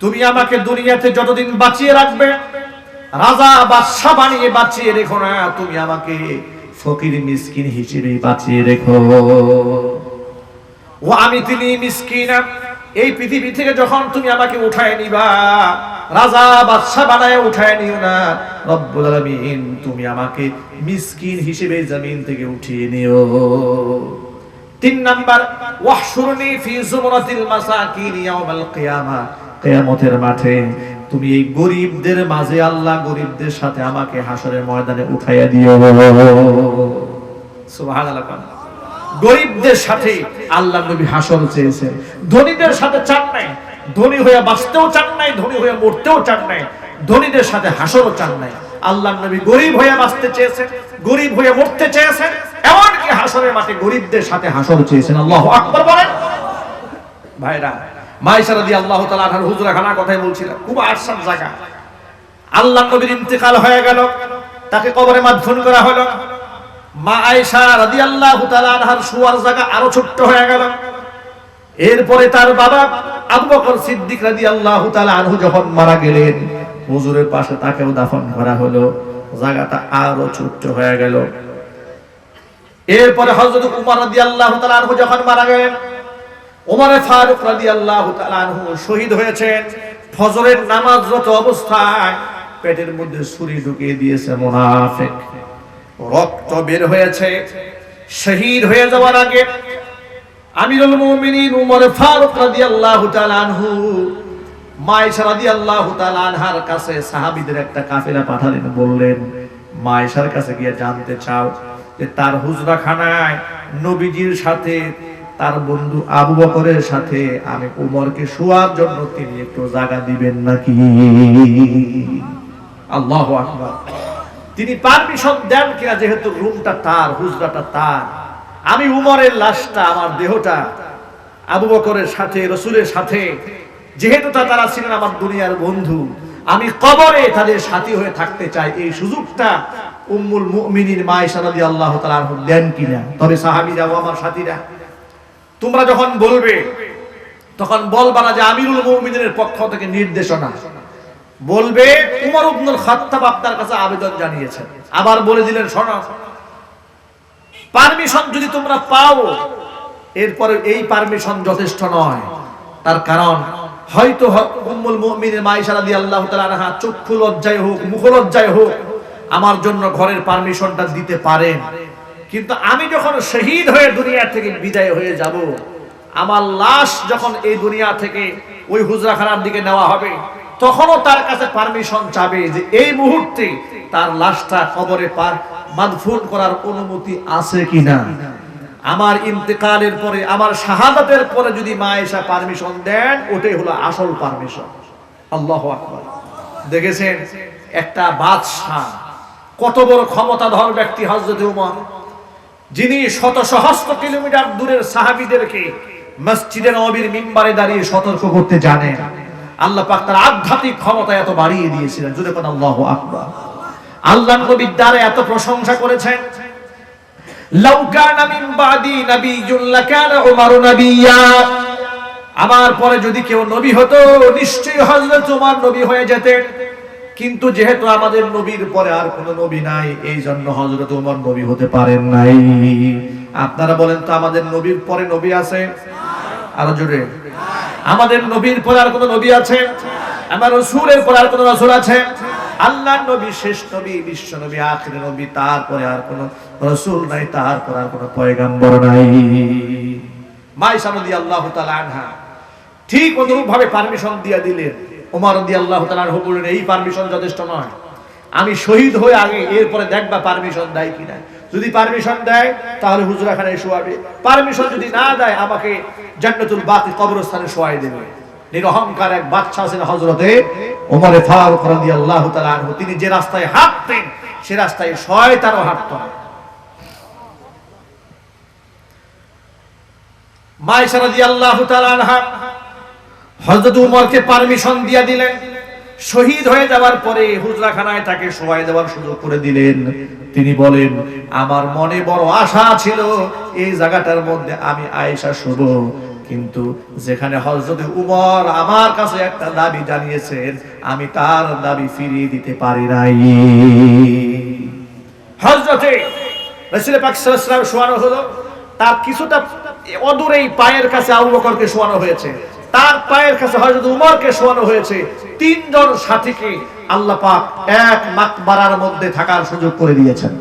তুমি আমাকে দুনিয়াতে যতদিন বাঁচিয়ে রাখবে, রাজা বাদশা বানিয়ে বাঁচিয়ে রেখো না, তুমি আমাকে ফকির মিসকিন হিসেবে বাঁচিয়ে রেখো। ও আমি তিনি মিসকিনা, এই পৃথিবী থেকে যখন তুমি আমাকে উঠায় নিবা, রাজা বাদশা বানায় উঠায় নিও না, রব্বুল আলামিন তুমি আমাকে মিসকিন হিসেবে জমিন থেকে উঠিয়ে নিও। 3 নাম্বার, ওয়াহশুরনি ফি যুমরাতিল মাসাকিন ইয়াউমাল কিয়ামা, কিয়ামতের মাঠে তুমি এই গরীবদের মাঝে আল্লাহ গরীবদের সাথে আমাকে হাসরের ময়দানে উঠাইয়া দিও। সুবহানাল্লাহ। গরীবদের সাথে আল্লাহ নবী হাসর চেয়েছেন, ধনীদের সাথে চান নাই, ধনী হয়ে বাঁচতেও চান নাই, ধনী হয়ে মরতেও চান নাই, ধনীদের সাথে হাসরও চান নাই। আল্লাহ নবী গরীব হয়ে বাঁচতে চেয়েছেন, গরীব হয়ে মরতে চেয়েছেন, এমনকি হাসরের মাঠে গরীবদের সাথে হাসর চেয়েছেন। আল্লাহু আকবার বলেন। ভাইরা, মায়েশা রাদিয়াল্লাহু তাআলা আনহার হুজরাখানার কথাই বলছিলাম, খুব আরসান জায়গা। আল্লাহ নবীর ইন্তেকাল হয়ে গেল, তাকে কবরে মাদফুন করা হলো। মা আয়েশা রাদিয়াল্লাহু তাআলা আনহার শোয়ার জায়গা আরো ছোট্ট হয়ে গেল। এরপরে তার বাবা আবু বকর সিদ্দিক রাদিয়াল্লাহু তাআলা আনহু যখন মারা গেলেন, হুজুরের পাশে তাকেও দাফন করা হলো, জায়গাটা আরো ছোট্ট হয়ে গেল। এরপরে হযরত উমর রাদিয়াল্লাহু তাআলা আনহু যখন মারা গেলেন, ওমর ফারুক রাদিয়াল্লাহু তাআলা আনহু শহীদ হয়েছেন। ফজরের নামাজরত অবস্থায় পেটের মধ্যে ছুরি ঢুকিয়ে দিয়েছে মুনাফিক, রক্ত বের হয়েছে। শহীদ হয়ে যাওয়ার আগে আমিরুল মুমিনিন ওমর ফারুক রাদিয়াল্লাহু তাআলা আনহু মায়েশা রাদিয়াল্লাহু তাআলা আনহার কাছে সাহাবীদের একটা কাফেলা পাঠালেন, বললেন মায়েশার কাছে গিয়ে জানতে চাও যে তার হুজরাখানায় নবীজির সাথে তার বন্ধু আবু বকরের সাথে আমি উমরকে শোয়ার জন্য তিনি একটু জায়গা দিবেন নাকি। আল্লাহু আকবার। তিনি পারমিশন দেন কিনা, যেহেতু রুমটা তার, হুজরাটা তার, আমি উমরের লাশটা, আমার দেহটা আবু বকরের সাথে, রাসূলের সাথে, যেহেতু তারা ছিলেন আমার দুনিয়ার বন্ধু, আমি কবরে তাদের সাথী হয়ে থাকতে চাই, এই সুযোগটা উম্মুল মুমিনিন মা আয়েশা রাদিয়াল্লাহু তাআলা আনহা দেন কিনা। তবে সাহাবীরা ও আমার সাথীরা, তোমরা যখন বলবে তখন বলবা না যে আমিরুল মুমিনিনের পক্ষ থেকে নির্দেশনা, বলবে উমর ইবনুল খাত্তাব আপনার কাছে আবেদন জানিয়েছেন। আবার বলে দিলেন শোনো, পারমিশন যদি তোমরা পাও, এরপরে এই পারমিশন যথেষ্ট নয়। তার কারণ হয়তো উম্মুল মুমিনিন মা আয়েশা রাদিয়াল্লাহু তাআলা আনহা চক্ষু লজ্জায় হোক, মুখ লজ্জায় হোক, আমার জন্য ঘরের পারমিশনটা দিতে পারেন, কিন্তু আমি যখন শহীদ হয়ে দুনিয়া থেকে বিদায় হয়ে যাব, আমার লাশ যখন এই দুনিয়া থেকে ওই হুজরাখানার দিকে নেওয়া হবে, তখনও তার কাছে পারমিশন চাবে যে এই মুহূর্তে তার লাশটা কবরে মাদফুন করার অনুমতি আছে কিনা। আমার ইন্তেকালের পরে, আমার শাহাদাতের পরে যদি মা আয়েশা পারমিশন দেন, ওটাই হলো আসল পারমিশন। আল্লাহু আকবার। দেখেছেন একটা বাদশা, কত বড় ক্ষমতাধর ব্যক্তি হযরত উমর, যিনি শত সহস্র কিলোমিটার দূরের সাহাবীদেরকে মসজিদে নববীর মিম্বারে দাঁড়িয়ে সতর্ক করতে জানেন। আল্লাহ পাক তার আধ্যাত্মিক ক্ষমতা এত বাড়িয়ে দিয়েছিলেন। জোরে বলেন আল্লাহু আকবার। আল্লাহর নবীর দ্বারে এত প্রশংসা করেছেন, লাউ কানা মিন বাদি নাবিয়্যুন লাকানা উমারু নাবিয়্যা, আমার পরে যদি কেউ নবী হতো নিশ্চয়ই হযরত উমর নবী হয়ে যেতেন। কিন্তু যেহেতু আমাদের নবীর পরে আর কোনো নবী নাই, এই জন্য হযরত উমর নবী হতে পারেন নাই। আপনারা বলেন তো আমাদের নবীর পরে নবী আছে? আরো জোরে। আমাদের নবীর পরে আর কোনো নবী আছে? আমার রাসূলের পরে আর কোনো রাসূল আছে? আল্লাহর নবী শেষ নবী, বিশ্ব নবী, আখির নবী, তারপরে আর কোনো রাসূল নাই, তারপরে আর কোনো পয়গম্বর নাই। মা আয়েশা রাদিয়াল্লাহু তাআলা আনহা ঠিক অনুরূপভাবে পারমিশন দিয়ে দিলেন। ওমর রাদিয়াল্লাহু তাআলা আনহু বললেন এই পারমিশন যথেষ্ট নয়, আমি শহীদ হয়ে আগে এরপরে দেখবা পারমিশন দেয় কিনা। যদি পারমিশন দেয় তাহলে হুজরাখানায় শোয়াবে, পারমিশন যদি না দেয় আমাকে জান্নাতুল বাকি কবরস্থানে শোয়াই দেবে। নিরহংকার এক বাদশা ছিলেন হযরতে ওমর ফারুক রাদিয়াল্লাহু তাআলা আনহু। তিনি যে রাস্তায় হাঁটতেন সে রাস্তায় শয়তানও হাঁটতো না। মা আয়েশা রাদিয়াল্লাহু তাআলা আনহা হযরত উমরকে পারমিশন দিয়ে দিলেন। শহীদ হয়ে যাওয়ার পরে হুজরাখানায় তাকে শোয়াই দেওয়ার সুযোগ করে দিলেন। তিনি বলেন আমার মনে বড় আশা ছিল এই জায়গাটার মধ্যে আমি আয়েশা শুব, কিন্তু যেখানে হযরত উমর আমার কাছে একটা দাবি জানিয়েছেন আমি তার দাবি ফিরিয়ে দিতে পারি নাই। হযরতে রাসূল পাক সাল্লাল্লাহু আলাইহি ওয়াসাল্লাম শোয়ানো হলো, তার কিছুটা অদূরেই পায়ের কাছে আবু বকরকে শোয়ানো হয়েছে। তার পায়ের কাছে হযরত উমরকে শোয়ানো হয়েছে। তিনজন সাথীকে আল্লাহ পাক এক মাকবারার মধ্যে থাকার সুযোগ করে দিয়েছেন।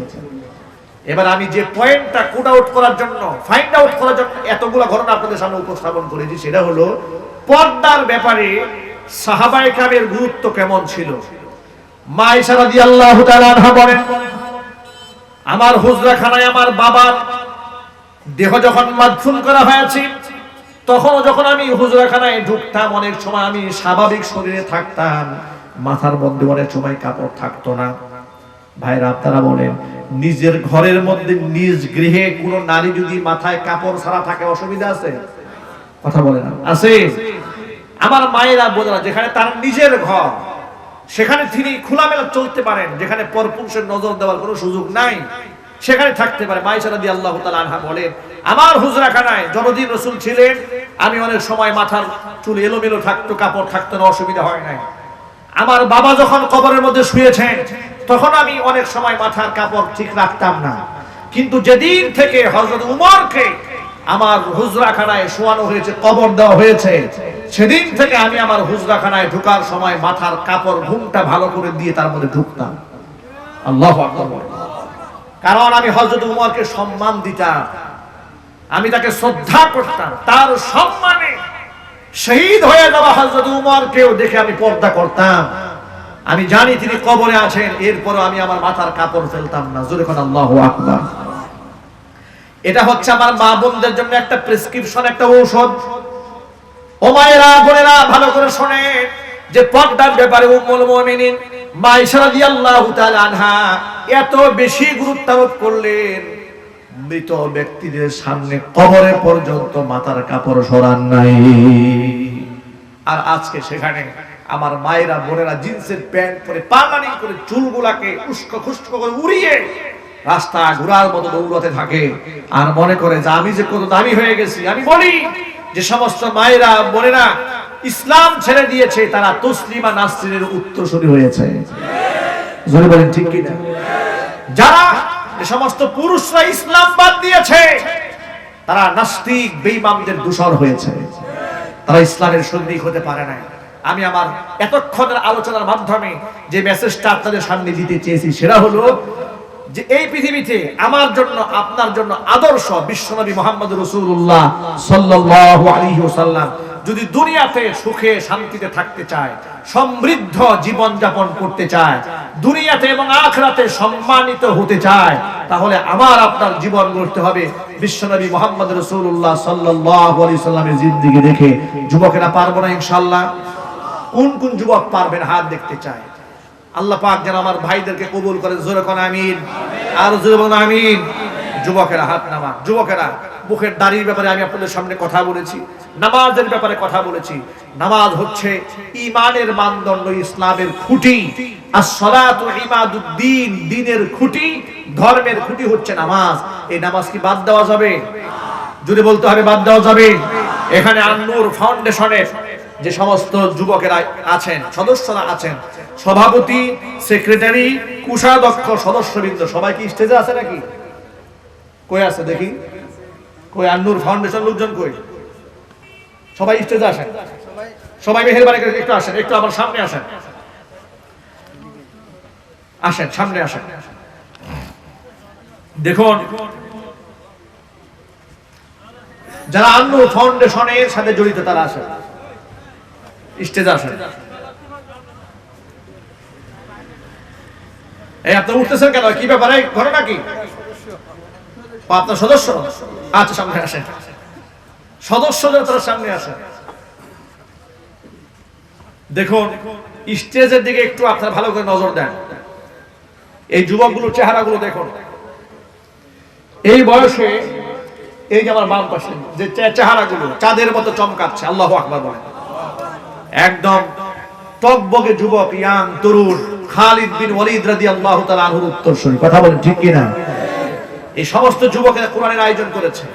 এবার আমি যে পয়েন্টটা কোড আউট করার জন্য, ফাইন্ড আউট করার জন্য এতগুলো ঘটনা আপনাদের সামনে উপস্থাপন করেছি, সেটা হলো পর্দার ব্যাপারে সাহাবায়ে কেরামের গুরুত্ব কেমন ছিল। মা আয়েশা রাদিয়াল্লাহু তাআলা আনহা বলেন, আমার হুজরাখানায় আমার বাবার দেহ যখন মাদফুন করা হয়েছে, তখন যখন আমি হুজরাখানায় ঢুকতাম, অনেক সময় আমি স্বাভাবিক শরীরে থাকতাম, মাথার মধ্যে অনেক সময় কাপড় থাকতো না। ভাইরা আপনারা বলেন, নিজের ঘরের মধ্যে নিজ গৃহে কোন নারী যদি মাথায় কাপড় ছাড়া থাকে অসুবিধা আছে? কথা বলে না, আছে? আমার মায়েরা বোনেরা, যেখানে তার নিজের ঘর, সেখানে তিনি খোলামেলা চলতে পারেন, যেখানে পরপুরুষের নজর দেওয়ার কোনো সুযোগ নাই, সেখানে থাকতে পারে। মা আয়েশা রাদিয়াল্লাহু তাআলা আনহা বলেন, আমার হুজরাখানায় যতদিন রাসূল ছিলেন, আমি অনেক সময় মাথার চুল এলোমেলো থাকতো, কাপড় থাকতো না, অসুবিধা হয় নাই। আমার বাবা যখন কবরের মধ্যে শুয়েছেন, তখন আমি অনেক সময় মাথার কাপড় ঠিক রাখতাম না। কিন্তু যেদিন থেকে হযরত উমরকে আমার হুজরাখানায় শোয়ানো হয়েছে, কবর দেওয়া হয়েছে, সেদিন থেকে আমি আমার হুজরাখানায় ঢোকার সময় মাথার কাপড় ঘুমটা ভালো করে দিয়ে তার মধ্যে ঢুকতাম। আল্লাহু আকবার। কারণ আমি হযরত উমরকে সম্মান দিতাম, আমি তাকে শ্রদ্ধা করতাম। তার সম্মানে শহীদ হয়ে যাওয়া হযরত উমরকেও দেখে আমি পর্দা করতাম। আমি জানি তিনি কবরে আছেন, এরপরও আমি আমার মাথার কাপড় ফেলতাম না। জোরে কোন আল্লাহু আকবার। এটা হচ্ছে আমার মা বোনদের জন্য একটা প্রেসক্রিপশন, একটা ঔষধ। ও মায়েরা বোনেরা, ভালো করে শুনেন যে পর্দার ব্যাপারে উম্মুল মুমিনিন মা আয়েশা রাদিয়াল্লাহু তাআলা আনহা এত বেশি গুরুত্ব আরোপ করলেন, মৃত ব্যক্তিদের সামনে কবরে পর্যন্ত মাথার কাপড় সরান নাই। আর আজকে সেখানে আমার মায়েরা বোনেরা জিন্সের প্যান্ট পরে পার্লানিং করে চুলগুলাকে উস্কো খুস্কো করে উড়িয়ে রাস্তা ঘোরার মতো দৌড়াতে থাকে, আর মনে করে যে আমি যে কত দামি হয়ে গেছি। আমি বলি যে সমস্ত মায়েরা বোনেরা ইসলাম ছেড়ে দিয়েছে, তারা তসলিমা নাসরিনের উত্তরসূরি হয়েছে। জোরে বলেন ঠিক কি না? যারা যে সমস্ত পুরুষরা ইসলাম বাদ দিয়েছে, তারা নাস্তিক বেঈমানদের দূষর হয়েছে, তারা ইসলামের সৈনিক হতে পারে না। আমি আমার এতক্ষণের আলোচনার মাধ্যমে যে মেসেজটা আপনাদের সামনে দিতে চেয়েছি, সেটা হলো যে এই পৃথিবীতে আমার জন্য আপনার জন্য আদর্শ বিশ্বনবী মুহাম্মদ রাসূলুল্লাহ সাল্লাল্লাহু আলাইহি ওয়াসাল্লাম যদি দুনিয়াতে সুখে শান্তিতে থাকতে চায়, সমৃদ্ধ জীবন যাপন করতে চায়, দুনিয়াতে এবং আখিরাতে সম্মানিত হতে চায়, তাহলে আমার আপনার জীবন গড়তে হবে বিশ্বনবী মুহাম্মদ রাসূলুল্লাহ সাল্লাল্লাহু আলাইহি ওয়াসাল্লামের জিন্দেগি দেখে। যুবকেরা পারবো না ইনশাআল্লাহ? কোন কোন যুবক পারবেন হাত দেখতে চায়? আল্লাহ পাক যেন আমার ভাইদেরকে কবুল করে। জোরে কোন আমিন, আর জোরে বলুন আমিন। যুবকেরা হাত নামা। যুবকেরা, মুখের দাড়ির ব্যাপারে আমি আপনাদের সামনে কথা বলেছি, নামাজের ব্যাপারে কথা বলেছি। নামাজ হচ্ছে ঈমানের মানদণ্ড, ইসলামের খুঁটি। আস-সালাতু ইমাদুদ্দিন, দ্বীনের খুঁটি, ধর্মের খুঁটি হচ্ছে নামাজ। এই নামাজ কি বাদ দেওয়া যাবে? যদি বলতে হবে বাদ দেওয়া যাবে। এখানে আন-নূর ফাউন্ডেশনের যে সমস্ত যুবকেরা আছেন, সদস্যরা আছেন, সভাপতি, সেক্রেটারি, কোষাধ্যক্ষ, সদস্যবৃন্দ সবাই কি স্টেজে আছে নাকি? কই আছে দেখি? কই আন-নূর ফাউন্ডেশন লোকজন কই? সবাই স্টেজে আসেন। সবাই মেহেরবানি করে একটু আসেন, একটু আমার সামনে আসেন। আসেন, সামনে আসেন। দেখুন, যারা আন-নূর ফাউন্ডেশনের সাথে জড়িত তারা আসেন, স্টেজে আসেন। এই আপনি উঠতেছেন কেন? কি ব্যাপারে? ঘটনা কি? আপনার সদস্য? আচ্ছা, সামনে আসেন। সদস্যদের তারা সামনে আসেন। দেখুন, স্টেজের দিকে একটু আপনারা ভালো করে নজর দেন। এই যুবকগুলোর চেহারাগুলো দেখুন। এই বয়সে এই যে আমার বাম পাশে যে চেহারাগুলো চাঁদের মতো চমকাচ্ছে, আল্লাহু আকবার বলেন। একদম টকবগে যুবক, ইয়াং তরুণ খালিদ বিন ওয়ালিদ রাদিয়াল্লাহু তাআলা আনহুর উত্তরসূরি। কথা বলেন ঠিক কি না? এই সমস্ত যুবকেরা কোরআনের আয়োজন করেছে।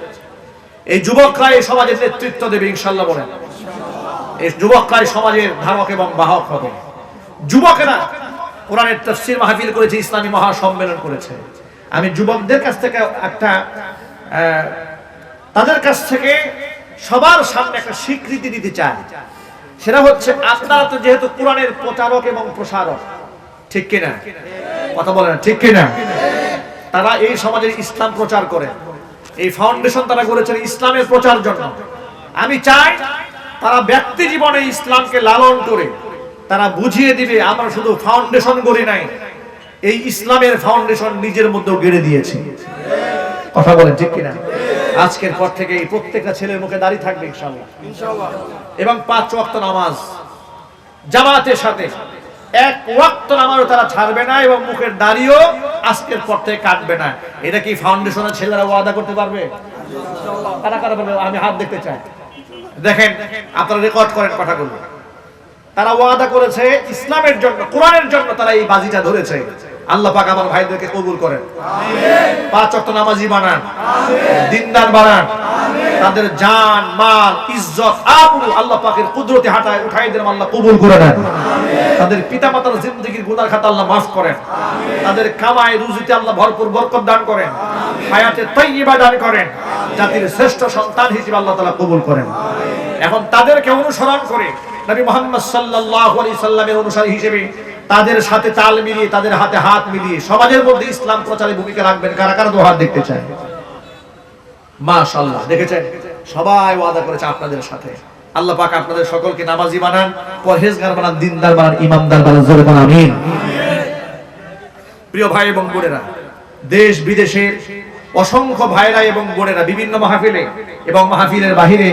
এই যুবকরা এই সমাজের নেতৃত্ব দেবে ইনশাআল্লাহ বলেন। এই যুবকরা এই সমাজের ধারক এবং বাহক হবে। যুবকেরা কোরআনের তাফসীর মাহফিল করেছে, ইসলামী মহাসম্মেলন করেছে। আমি যুবকদের কাছ থেকে একটা তাদের কাছ থেকে সবার সামনে একটা স্বীকৃতি দিতে চায়, সেটা হচ্ছে আপনারা তো যেহেতু কোরআনের প্রচারক এবং প্রসারক, ঠিক কিনা? কথা বলেন ঠিক কিনা? তারা এই সমাজের ইসলাম প্রচার করে, এই ফাউন্ডেশন তারা করেছেন ইসলামের প্রচার জন্য। আমি চাই তারা ব্যক্তি জীবনে ইসলামকে লালন করে তারা বুঝিয়ে দিবে আমরা শুধু ফাউন্ডেশন গড়ি নাই, এই ইসলামের ফাউন্ডেশন নিজের মধ্যেও গেড়ে দিয়েছি। কথা বলেন ঠিক কিনা? আজকের পর থেকে এই প্রত্যেকটা ছেলের মুখে দাড়ি থাকবে ইনশাআল্লাহ, এবং 5 ওয়াক্ত নামাজ জামাতের সাথে, 1 ওয়াক্ত নামাজও তারা ছাড়বে না, এবং মুখের দাড়িও আজকের পর থেকে কাটবে না। এটা কি ফাউন্ডেশনের ছেলেরা ওয়াদা করতে পারবে? কারা কারা বলবে? আমি হাত দেখতে চাই। দেখেন, আপনারা রেকর্ড করেন কথাগুলো। তারা ওয়াদা করেছে ইসলামের জন্য, কোরআনের জন্য তারা এই বাজিটা ধরেছে। আল্লাহ পাক আমার ভাইদেরকে কবুল করেন, আমিন। 5 ওয়াক্ত নামাজি বানান, আমিন। দিনদার বানান, আমিন। তাদের জান মাল ইজ্জত আবরু আল্লাহ পাকের কুদরতে হাঁটায় উঠাই দেন, আল্লাহ কবুল করে নেন, আমিন। তাদের পিতামাতার জিন্দেগীর গুনাহ খাতা আল্লাহ মাফ করেন, আমিন। তাদের কামাই রুজিতে আল্লাহ ভরপুর বরকত দান করেন, আমিন। হায়াতে তাইয়্যিবা দান করেন, আমিন। জাতির শ্রেষ্ঠ সন্তান হিসেবে আল্লাহ তাআলা কবুল করেন, আমিন। এখন তাদেরকে অনুসরণ করে নবী মুহাম্মদ সাল্লাল্লাহু আলাইহি সাল্লামের অনুসারী হিসেবে তাদের সাথে তাল মিলিয়ে, তাদের হাতে হাত মিলিয়ে সমাজের মধ্যে ইসলাম প্রচারে ভূমিকা রাখবেন। কারা কারা দুহাত দেখতে চায়? মাশাআল্লাহ, দেখেছেন সবাই ওয়াদা করেছে আপনাদের সাথে। আল্লাহ পাক আপনাদের সকলকে নামাজি বানান, পরহেজগার বানান, দিনদার বানান, ইমানদার বানান, জোরে বলেন আমিন। প্রিয় ভাই এবং বোনেরা, দেশ বিদেশের অসংখ্য ভাইরা এবং বোনেরা বিভিন্ন মাহফিলে এবং মাহফিলের বাহিরে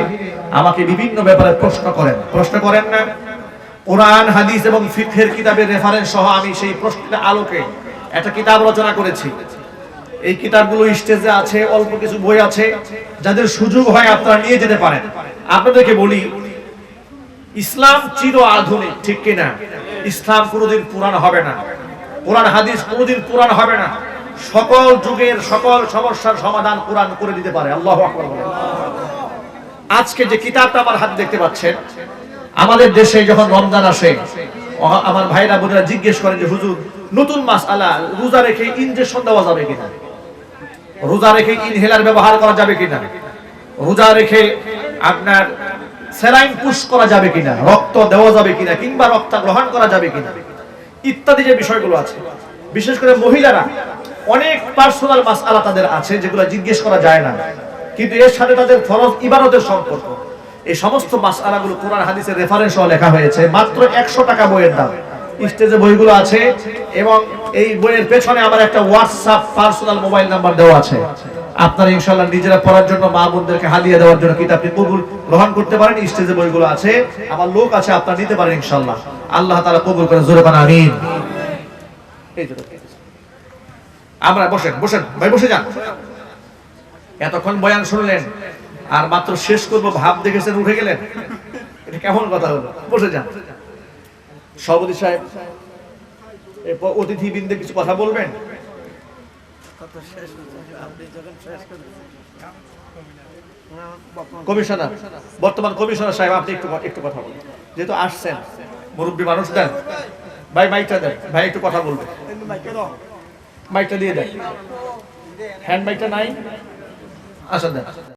আমাকে বিভিন্ন ব্যাপারে প্রশ্ন করেন না? কোরআন হাদিস এবং ফিকহের কিতাবের রেফারেন্স সহ আমি সেই প্রশ্নের আলোকে একটা কিতাব রচনা করেছি। এই কিতাবগুলো স্টেজে আছে, অল্প কিছু বই আছে, যাদের সুযোগ হয় আপনারা নিয়ে যেতে পারেন। আপনাদেরকে বলি, ইসলাম চির আধুনিক, ঠিক কিনা? ইসলাম কোনোদিন পুরান হবে না, কোরআন হাদিস কোনোদিন পুরান হবে না। সকল যুগের সকল সমস্যার সমাধান কোরআন করে দিতে পারে। আল্লাহু আকবার বলেন। আজকে যে কিতাবটা আমার হাতে দেখতে পাচ্ছেন, আমাদের দেশে যখন রমজান আসে আমার ভাইরা বোনেরা জিজ্ঞেস করেন যে হুজুর, নতুন মাসআলা, রোজা রেখে ইনজেকশন দেওয়া যাবে কিনা, রোজা রেখে ইনহেলার ব্যবহার করা যাবে কিনা, রোজা রেখে আপনার স্যালাইন পুশ করা যাবে কিনা, রক্ত দেওয়া যাবে কিনা, কিংবা রক্ত গ্রহণ করা যাবে কিনা, ইত্যাদি যে বিষয়গুলো আছে। বিশেষ করে মহিলারা অনেক পার্সোনাল মাসআলা তাদের আছে যেগুলো জিজ্ঞেস করা যায় না, কিন্তু এর সাথে তাদের ফরজ ইবাদতের সম্পর্ক। এই সমস্ত মাসআলাগুলো কোরআন হাদিসের রেফারেন্স সহ লেখা হয়েছে। মাত্র 100 টাকা বইয়ের দাম। স্টেজে বইগুলো আছে, এবং এই বইয়ের পেছনে আমার একটা হোয়াটসঅ্যাপ পার্সোনাল মোবাইল নাম্বার দেওয়া আছে। আপনারা ইনশাআল্লাহ নিজেরা পড়ার জন্য, মা বোনদেরকে হাদিয়া দেওয়ার জন্য কিতাবটি কবুল গ্রহণ করতে পারেন। স্টেজে বইগুলো আছে, আমার লোক আছে, আপনারা নিতে পারেন ইনশাআল্লাহ। আল্লাহ তাআলা কবুল করেন, জোরে বলেন আমিন। এই যে আমরা বসেন ভাই, বসে যান। এতক্ষণ বয়ান শুনলেন, আর মাত্র শেষ করব ভাব দেখেছেন উঠে গেলেন, এটা কেমন কথা হলো? বসে যান। সভাপতি সাহেব, অতিথি বৃন্দে কিছু কথা বলবেন? কমিশনার, বর্তমান কমিশনার সাহেব, আপনি একটু কথা বলুন, যেহেতু আসছেন, মুরব্বী মানুষ। দেন ভাই, মাইকটা দেন ভাই, একটু কথা বলবেন। মাইকটা দিয়ে দেন, হ্যান্ড মাইকটা নাই? আসেন দেন।